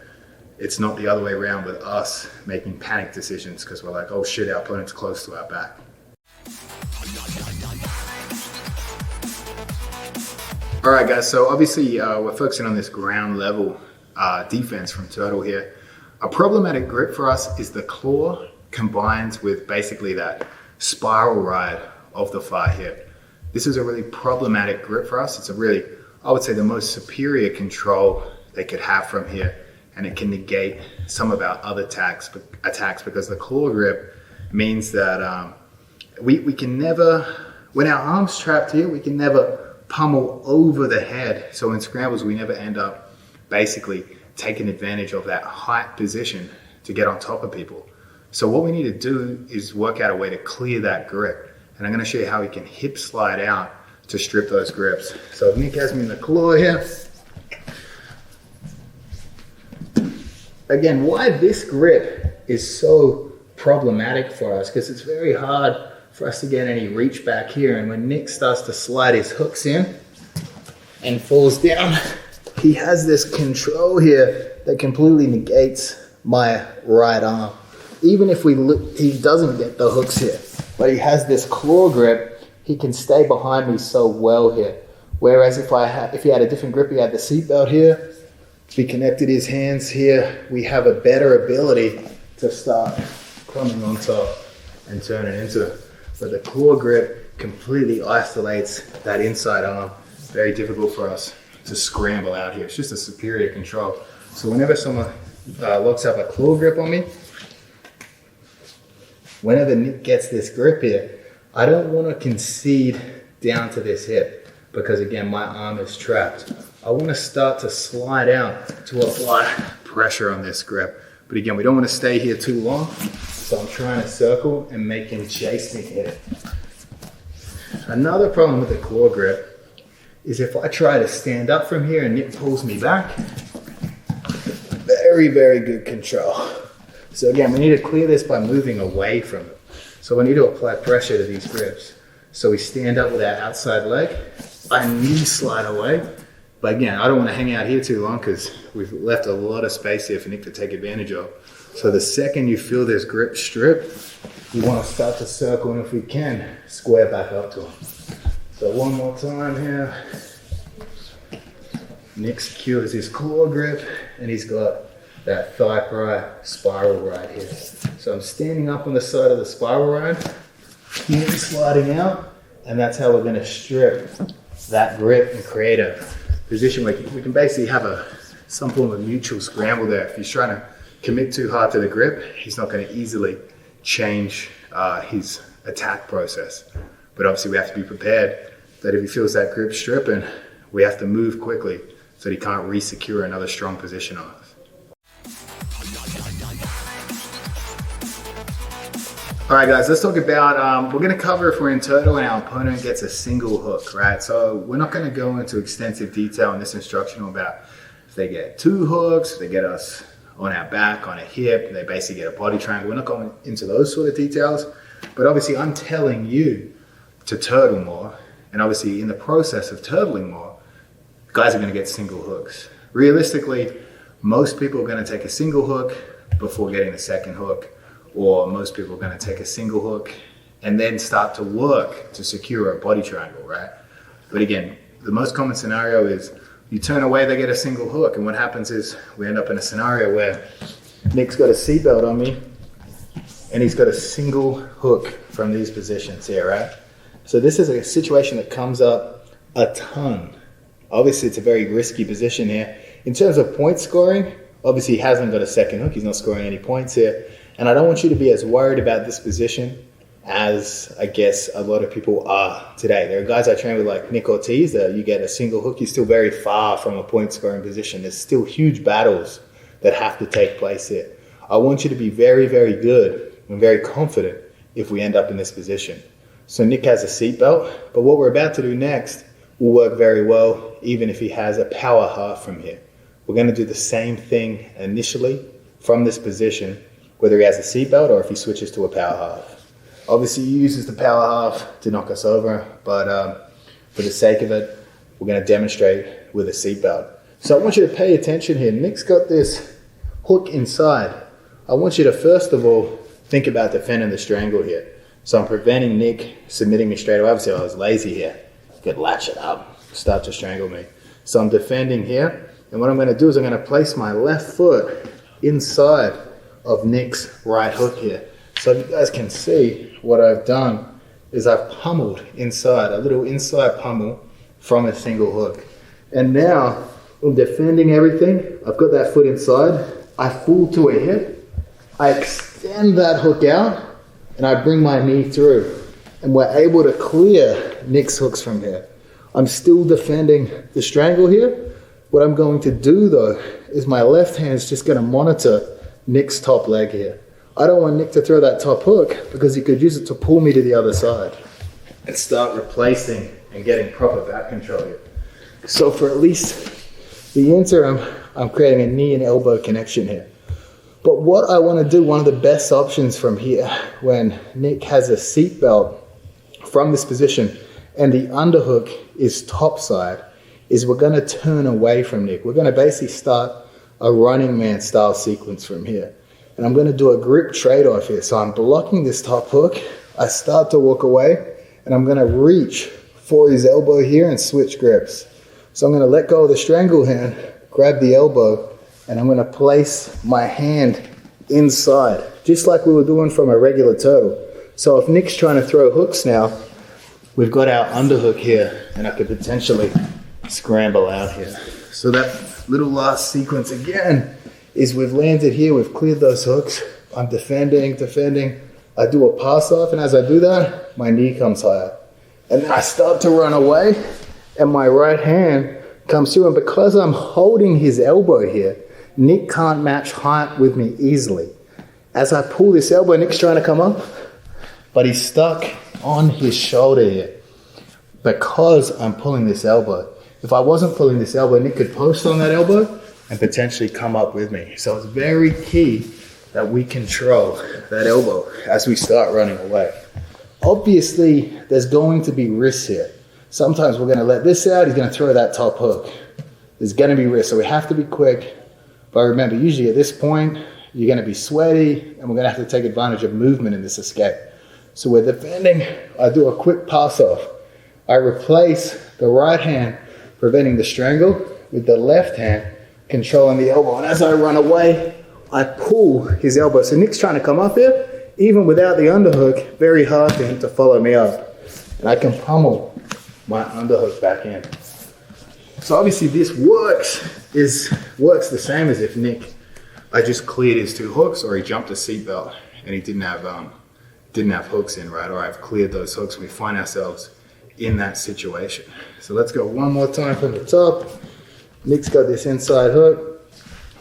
It's not the other way around with us making panic decisions because we're like, oh shit, our opponent's close to our back. All right, guys, so obviously we're focusing on this ground level defense from turtle here. A problematic grip for us is the claw combined with basically that spiral ride of the far hip. This is a really problematic grip for us. It's a really, I would say, the most superior control they could have from here, and it can negate some of our other attacks because the claw grip means that we can never, when our arm's trapped here, we can never pummel over the head. So in scrambles, we never end up basically taking advantage of that height position to get on top of people. So what we need to do is work out a way to clear that grip. And I'm going to show you how we can hip slide out to strip those grips. So Nick has me in the claw here. Again, why this grip is so problematic for us, because it's very hard for us to get any reach back here. And when Nick starts to slide his hooks in and falls down, he has this control here that completely negates my right arm. Even if he doesn't get the hooks here, but he has this claw grip, he can stay behind me so well here. Whereas if he had a different grip, he had the seatbelt here, If we connected his hands here, we have a better ability to start coming on top and turning into it. But the claw grip completely isolates that inside arm. Very difficult for us to scramble out here. It's just a superior control. So whenever someone locks up a claw grip on me, whenever Nick gets this grip here, I don't want to concede down to this hip because again, my arm is trapped. I want to start to slide out to apply pressure on this grip. But again, we don't want to stay here too long. So I'm trying to circle and make him chase me here. Another problem with the claw grip is if I try to stand up from here and Nick pulls me back, very, very good control. So again, we need to clear this by moving away from it. So we need to apply pressure to these grips. So we stand up with our outside leg, I knee slide away. But again, I don't want to hang out here too long because we've left a lot of space here for Nick to take advantage of. So the second you feel this grip strip, you want to start to circle and if we can, square back up to him. So one more time here. Nick secures his claw grip and he's got that thigh pry spiral ride here. So I'm standing up on the side of the spiral ride, knee sliding out, and that's how we're going to strip that grip and create a position where we can basically have some form of mutual scramble there. If he's trying to commit too hard to the grip, he's not going to easily change his attack process. But obviously we have to be prepared that if he feels that grip stripping, we have to move quickly so that he can't re-secure another strong position on us. All right, guys, let's talk about, we're going to cover if we're in turtle and our opponent gets a single hook, right? So we're not going to go into extensive detail in this instructional about if they get two hooks, if they get us on our back, on a hip, they basically get a body triangle. We're not going into those sort of details, but obviously I'm telling you to turtle more, and obviously in the process of turtling more, guys are going to get single hooks. Realistically, most people are going to take a single hook before getting the second hook, or most people are going to take a single hook and then start to work to secure a body triangle, right? But again, the most common scenario is you turn away, they get a single hook, and what happens is we end up in a scenario where Nick's got a seatbelt on me and he's got a single hook from these positions here, right? So this is a situation that comes up a ton. Obviously, it's a very risky position here. In terms of point scoring, obviously he hasn't got a second hook. He's not scoring any points here. And I don't want you to be as worried about this position as I guess a lot of people are today. There are guys I train with like Nick Ortiz that you get a single hook, you're still very far from a point scoring position. There's still huge battles that have to take place here. I want you to be very, very good and very confident if we end up in this position. So Nick has a seatbelt, but what we're about to do next will work very well even if he has a power half from here. We're going to do the same thing initially from this position, whether he has a seatbelt or if he switches to a power half. Obviously he uses the power half to knock us over, but for the sake of it, we're going to demonstrate with a seatbelt. So I want you to pay attention here. Nick's got this hook inside. I want you to first of all think about defending the strangle here. So I'm preventing Nick submitting me straight away. Obviously I was lazy here. He could latch it up, start to strangle me. So I'm defending here, and what I'm going to do is I'm going to place my left foot inside of Nick's right hook here. So you guys can see what I've done is I've pummeled inside, a little inside pummel from a single hook. And now I'm defending everything. I've got that foot inside. I fall to a hip. I extend that hook out and I bring my knee through. And we're able to clear Nick's hooks from here. I'm still defending the strangle here. What I'm going to do though is my left hand is just going to monitor Nick's top leg here. I don't want Nick to throw that top hook because he could use it to pull me to the other side and start replacing and getting proper back control here. So for at least the interim, I'm creating a knee and elbow connection here. But what I want to do, one of the best options from here, when Nick has a seatbelt from this position and the underhook is topside, is we're going to turn away from Nick. We're going to basically start a running man style sequence from here. And I'm going to do a grip trade-off here. So I'm blocking this top hook. I start to walk away and I'm going to reach for his elbow here and switch grips. So I'm going to let go of the strangle hand, grab the elbow, and I'm going to place my hand inside, just like we were doing from a regular turtle. So if Nick's trying to throw hooks now, we've got our underhook here, and I could potentially scramble out here. So that little last sequence again is we've landed here, we've cleared those hooks, I'm defending, I do a pass off, and as I do that, my knee comes higher. And then I start to run away, and my right hand comes through, and because I'm holding his elbow here, Nick can't match height with me easily. As I pull this elbow, Nick's trying to come up, but he's stuck on his shoulder here because I'm pulling this elbow. If I wasn't pulling this elbow, Nick could post on that elbow and potentially come up with me. So it's very key that we control that elbow as we start running away. Obviously, there's going to be risks here. Sometimes we're going to let this out, he's going to throw that top hook. There's going to be risks, so we have to be quick. But remember, usually at this point, you're going to be sweaty, and we're going to have to take advantage of movement in this escape. So we're defending, I do a quick pass off. I replace the right hand, preventing the strangle, with the left hand, controlling the elbow. And as I run away, I pull his elbow. So Nick's trying to come up here, even without the underhook, very hard for him to follow me up. And I can pummel my underhook back in. So obviously this works the same as if Nick, I just cleared his two hooks, or he jumped a seatbelt and he didn't have hooks in, right? Or I've cleared those hooks and we find ourselves in that situation. So let's go one more time from the top. Nick's got this inside hook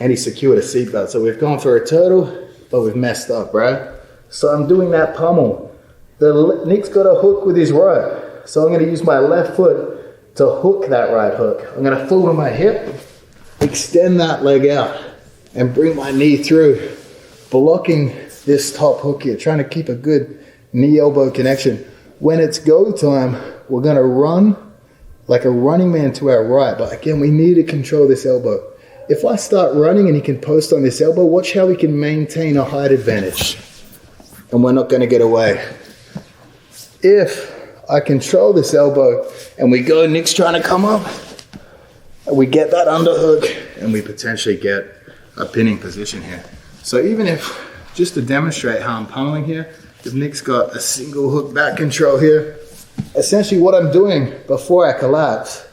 and he secured a seatbelt. So we've gone for a turtle, but we've messed up, right? So I'm doing that pummel. Nick's got a hook with his right. So I'm going to use my left foot to hook that right hook. I'm going to fall to my hip, extend that leg out, and bring my knee through, blocking this top hook here, trying to keep a good knee-elbow connection. When it's go time, we're going to run like a running man to our right. But again, we need to control this elbow. If I start running and he can post on this elbow, watch how we can maintain a height advantage. And we're not going to get away. If I control this elbow and we go, Nick's trying to come up, we get that underhook and we potentially get a pinning position here. So even if, just to demonstrate how I'm pummeling here, if Nick's got a single hook back control here, essentially what I'm doing before I collapse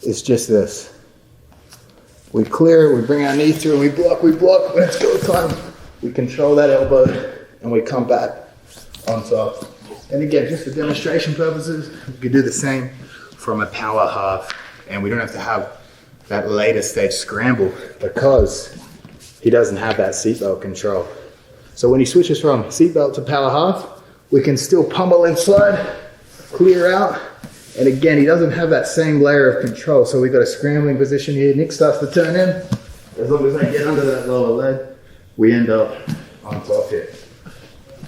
is just this. We clear it, we bring our knee through, and we block. When it's go time, we control that elbow and we come back on top. And again, just for demonstration purposes, we can do the same from a power half, and we don't have to have that later stage scramble because he doesn't have that seatbelt control. So when he switches from seatbelt to power half, we can still pummel inside, clear out, and again, he doesn't have that same layer of control. So we've got a scrambling position here. Nick starts to turn in. As long as I get under that lower leg, we end up on top here.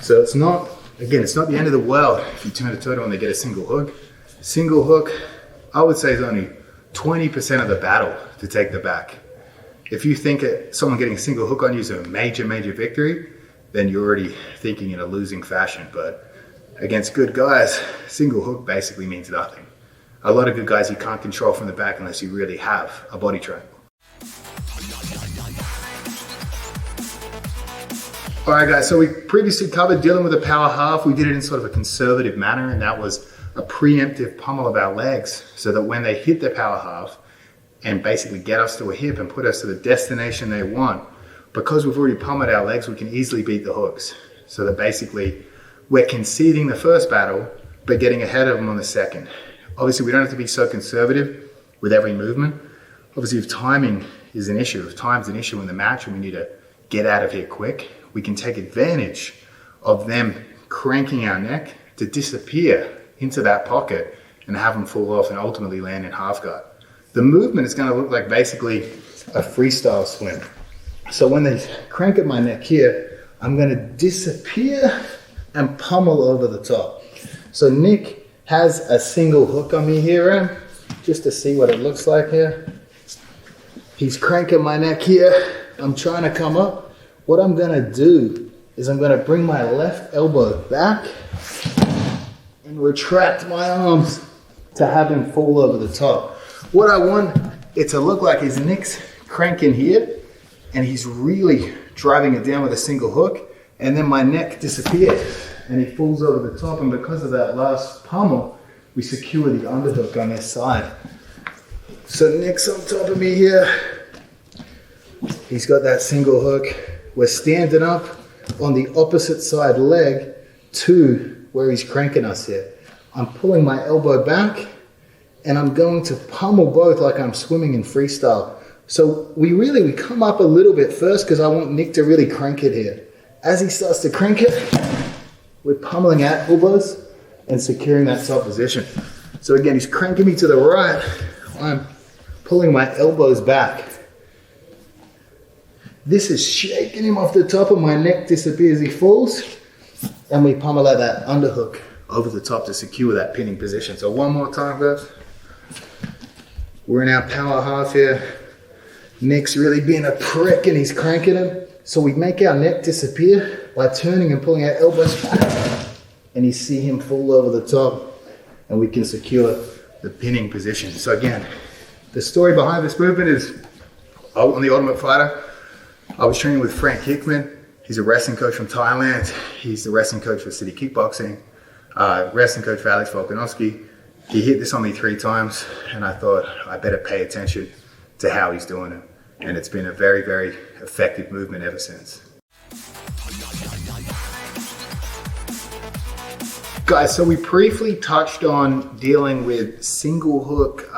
So it's not the end of the world if you turn a turtle and they get a single hook. Single hook, I would say, is only 20% of the battle to take the back. If you think someone getting a single hook on you is a major victory, then you're already thinking in a losing fashion. But against good guys, single hook basically means nothing. A lot of good guys you can't control from the back unless you really have a body triangle. All right, guys, so we previously covered dealing with a power half. We did it in sort of a conservative manner, and that was a preemptive pummel of our legs so that when they hit the power half and basically get us to a hip and put us to the destination they want, because we've already pummeled our legs, we can easily beat the hooks. So that basically we're conceding the first battle, but getting ahead of them on the second. Obviously, we don't have to be so conservative with every movement. Obviously, if timing is an issue, if time's an issue in the match and we need to get out of here quick, we can take advantage of them cranking our neck to disappear into that pocket and have them fall off and ultimately land in half guard. The movement is going to look like basically a freestyle swim. So when they crank at my neck here, I'm going to disappear and pummel over the top. So Nick has a single hook on me here, just to see what it looks like here. He's cranking my neck here. I'm trying to come up. What I'm going to do is I'm going to bring my left elbow back and retract my arms to have him fall over the top. What I want it to look like is Nick's cranking here, and he's really driving it down with a single hook, and then my neck disappeared, and he falls over the top, and because of that last pummel, we secure the underhook on this side. So Nick's on top of me here. He's got that single hook. We're standing up on the opposite side leg to where he's cranking us here. I'm pulling my elbow back, and I'm going to pummel both like I'm swimming in freestyle. So we come up a little bit first because I want Nick to really crank it here. As he starts to crank it, we're pummeling at elbows and securing that top position. So again, he's cranking me to the right. I'm pulling my elbows back. This is shaking him off the top, and my neck disappears. He falls, and we pummel at that underhook over the top to secure that pinning position. So one more time, guys. We're in our power half here. Nick's really being a prick, and he's cranking him. So we make our neck disappear by turning and pulling our elbows back, and you see him fall over the top, and we can secure the pinning position. So again, the story behind this movement is, on the Ultimate Fighter, I was training with Frank Hickman. He's a wrestling coach from Thailand. He's the wrestling coach for City Kickboxing, wrestling coach for Alex Volkanovski. He hit this on me 3 times, and I thought I better pay attention to how he's doing it. And it's been a very, very effective movement ever since. Guys, so we briefly touched on dealing with single hook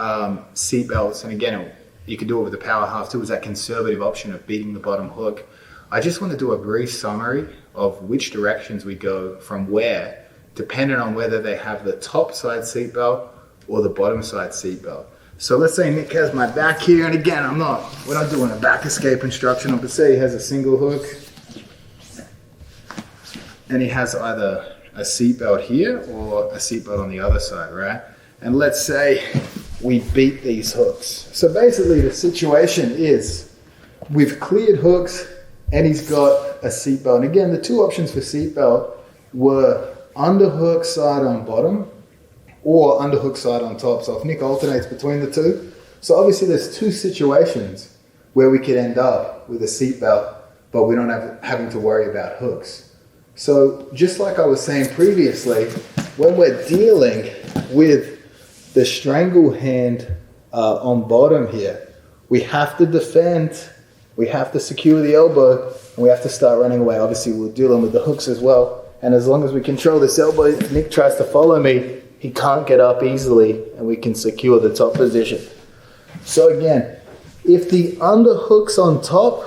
seatbelts. And again, you can do it with the power half too, is that conservative option of beating the bottom hook. I just want to do a brief summary of which directions we go from where, depending on whether they have the top side seatbelt or the bottom side seatbelt. So let's say Nick has my back here, and again, we're not doing a back escape instructional, but say he has a single hook, and he has either a seatbelt here or a seatbelt on the other side, right? And let's say we beat these hooks. So basically the situation is we've cleared hooks, and he's got a seatbelt. And again, the 2 options for seatbelt were underhook side on bottom or underhook side on top. So if Nick alternates between the 2, so obviously there's 2 situations where we could end up with a seatbelt, but we don't having to worry about hooks. So just like I was saying previously, when we're dealing with the strangle hand on bottom here, we have to defend, we have to secure the elbow, and we have to start running away. Obviously we're dealing with the hooks as well, and as long as we control this elbow, if Nick tries to follow me, he can't get up easily, and we can secure the top position. So again, if the underhook's on top,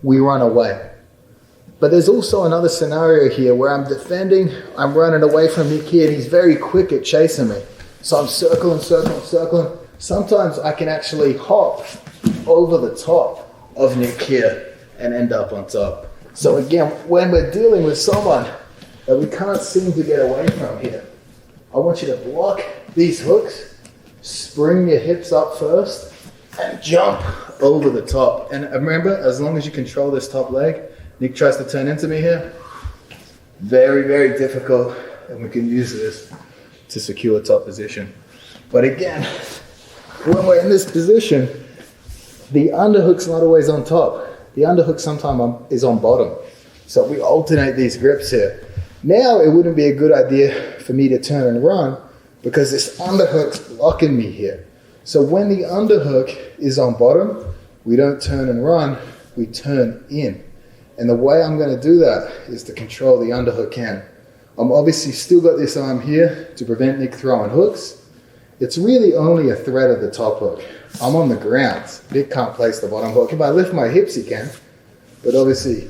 we run away. But there's also another scenario here where I'm defending, I'm running away from Nick here, and he's very quick at chasing me. So I'm circling. Sometimes I can actually hop over the top of Nick here and end up on top. So again, when we're dealing with someone that we can't seem to get away from here, I want you to block these hooks, spring your hips up first, and jump over the top. And remember, as long as you control this top leg, Nick tries to turn into me here, very, very difficult, and we can use this to secure top position. But again, when we're in this position, the underhook's not always on top. The underhook sometimes is on bottom. So we alternate these grips here. Now it wouldn't be a good idea for me to turn and run because this underhook's blocking me here. So when the underhook is on bottom, we don't turn and run, we turn in. And the way I'm going to do that is to control the underhook hand. I'm obviously still got this arm here to prevent Nick throwing hooks. It's really only a threat of the top hook. I'm on the ground. Nick can't place the bottom hook. If I lift my hips, he can. But obviously,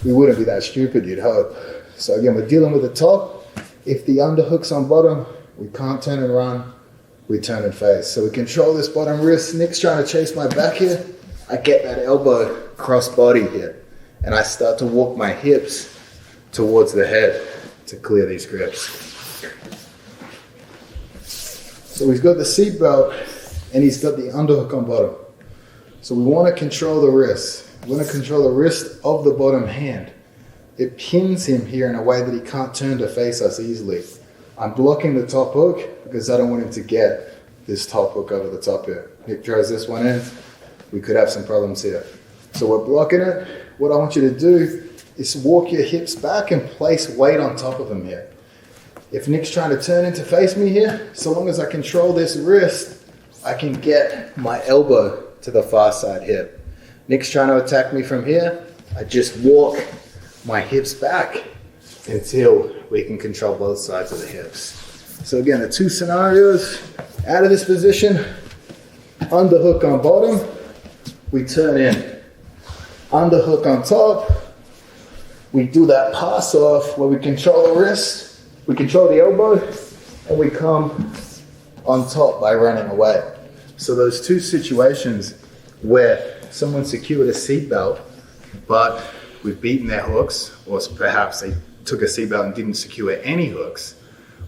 we wouldn't be that stupid, you'd hope. So again, we're dealing with the top. If the underhook's on bottom, we can't turn and run, we turn and face. So we control this bottom wrist. Nick's trying to chase my back here. I get that elbow cross body here. And I start to walk my hips towards the head to clear these grips. So he's got the seat belt and he's got the underhook on bottom. So we want to control the wrist. We want to control the wrist of the bottom hand. It pins him here in a way that he can't turn to face us easily. I'm blocking the top hook because I don't want him to get this top hook over the top here. Nick throws this one in. we could have some problems here. So we're blocking it. What I want you to do is walk your hips back and place weight on top of them here. If Nick's trying to turn in to face me here, so long as I control this wrist, I can get my elbow to the far side hip. Nick's trying to attack me from here, I just walk my hips back until we can control both sides of the hips. So again, the two scenarios, out of this position, underhook on bottom, we turn in. Underhook on top, we do that pass off where we control the wrist, we control the elbow, and we come on top by running away. So those two situations where someone secured a seatbelt, but we've beaten their hooks, or perhaps they took a seatbelt and didn't secure any hooks.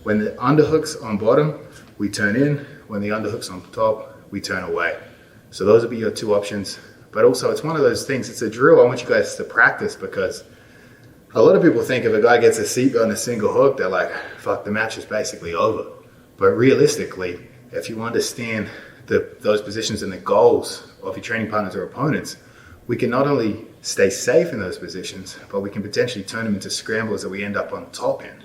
When the underhook's on bottom, we turn in. When the underhook's on top, we turn away. So those would be your two options. But also, it's one of those things, it's a drill I want you guys to practice, because a lot of people think if a guy gets a seatbelt and a single hook, they're like, fuck, the match is basically over. But realistically, if you understand those positions and the goals of your training partners or opponents, we can not only stay safe in those positions, but we can potentially turn them into scramblers that we end up on top in.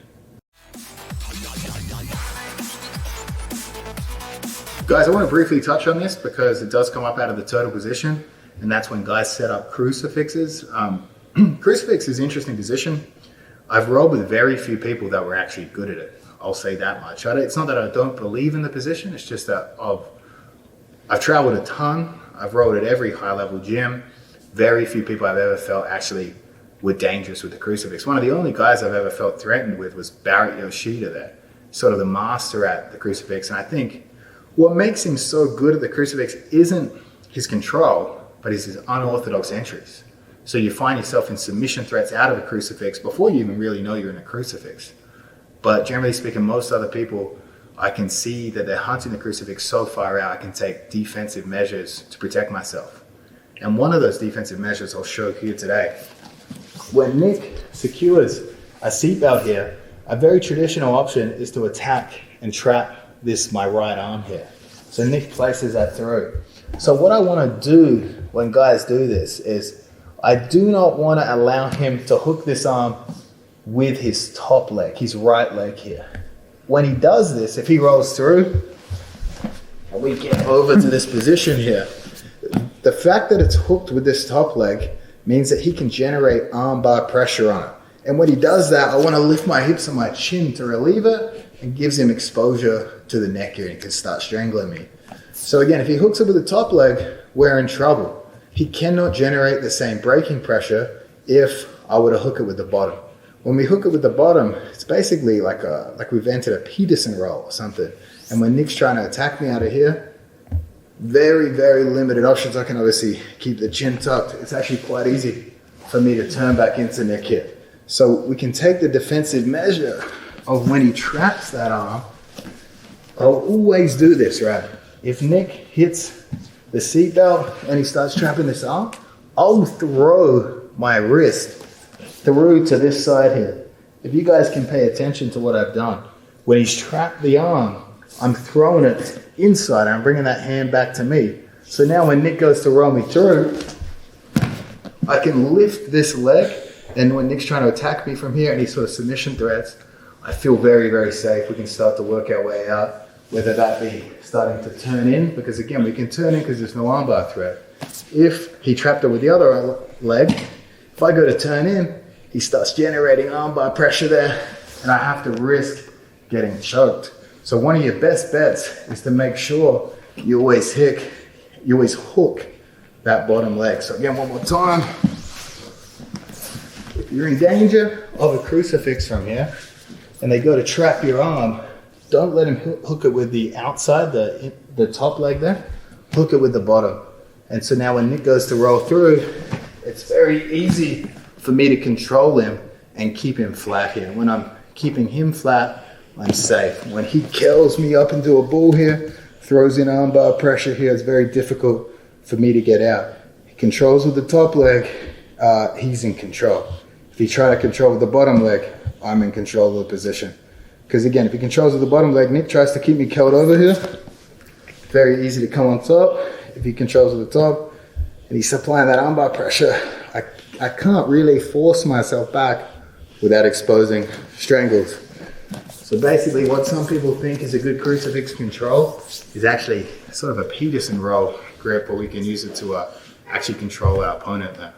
Guys, I want to briefly touch on this because it does come up out of the turtle position, and that's when guys set up crucifixes. Crucifix is an interesting position. I've rolled with very few people that were actually good at it. I'll say that much. It's not that I don't believe in the position, it's just that I've traveled a ton. I've rolled at every high level gym. Very few people I've ever felt actually were dangerous with the crucifix. One of the only guys I've ever felt threatened with was Barrett Yoshida there, sort of the master at the crucifix. And I think what makes him so good at the crucifix isn't his control, but is his unorthodox entries. So you find yourself in submission threats out of a crucifix before you even really know you're in a crucifix. But generally speaking, most other people, I can see that they're hunting the crucifix so far out, I can take defensive measures to protect myself. And one of those defensive measures I'll show here today. When Nick secures a seatbelt here, a very traditional option is to attack and trap my right arm here. So Nick places that through. So what I want to do when guys do this is I do not want to allow him to hook this arm with his top leg, his right leg here. When he does this, if he rolls through, and we get over to this position here, the fact that it's hooked with this top leg means that he can generate arm bar pressure on it. And when he does that, I want to lift my hips and my chin to relieve it, and gives him exposure to the neck here, and he can start strangling me. So again, if he hooks it with the top leg, we're in trouble. He cannot generate the same braking pressure if I were to hook it with the bottom. When we hook it with the bottom, it's basically like we've entered a Peterson roll or something. And when Nick's trying to attack me out of here, very, very limited options. I can obviously keep the chin tucked. It's actually quite easy for me to turn back into Nick here. So we can take the defensive measure of when he traps that arm. I'll always do this, right? If Nick hits the seatbelt and he starts trapping this arm, I'll throw my wrist through to this side here. If you guys can pay attention to what I've done, when he's trapped the arm, I'm throwing it inside. I'm bringing that hand back to me. So now when Nick goes to roll me through, I can lift this leg, and when Nick's trying to attack me from here, any sort of submission threats, I feel very, very safe. We can start to work our way out, whether that be starting to turn in, because again, we can turn in because there's no armbar threat. If he trapped it with the other leg, if I go to turn in, he starts generating armbar pressure there, and I have to risk getting choked. So one of your best bets is to make sure you always hook that bottom leg. So again, one more time. If you're in danger of a crucifix from here, and they go to trap your arm, don't let him hook it with the outside, the top leg there. Hook it with the bottom. And so now when Nick goes to roll through, it's very easy for me to control him and keep him flat here. When I'm keeping him flat, I'm safe. When he curls me up into a ball here, throws in armbar pressure here, it's very difficult for me to get out. He controls with the top leg, he's in control. If he try to control with the bottom leg, I'm in control of the position. Because again, if he controls with the bottom leg, Nick tries to keep me curled over here. Very easy to come on top. If he controls with the top, and he's supplying that armbar pressure, I can't really force myself back without exposing strangles. So basically what some people think is a good crucifix control is actually sort of a Peterson roll grip, where we can use it to actually control our opponent there.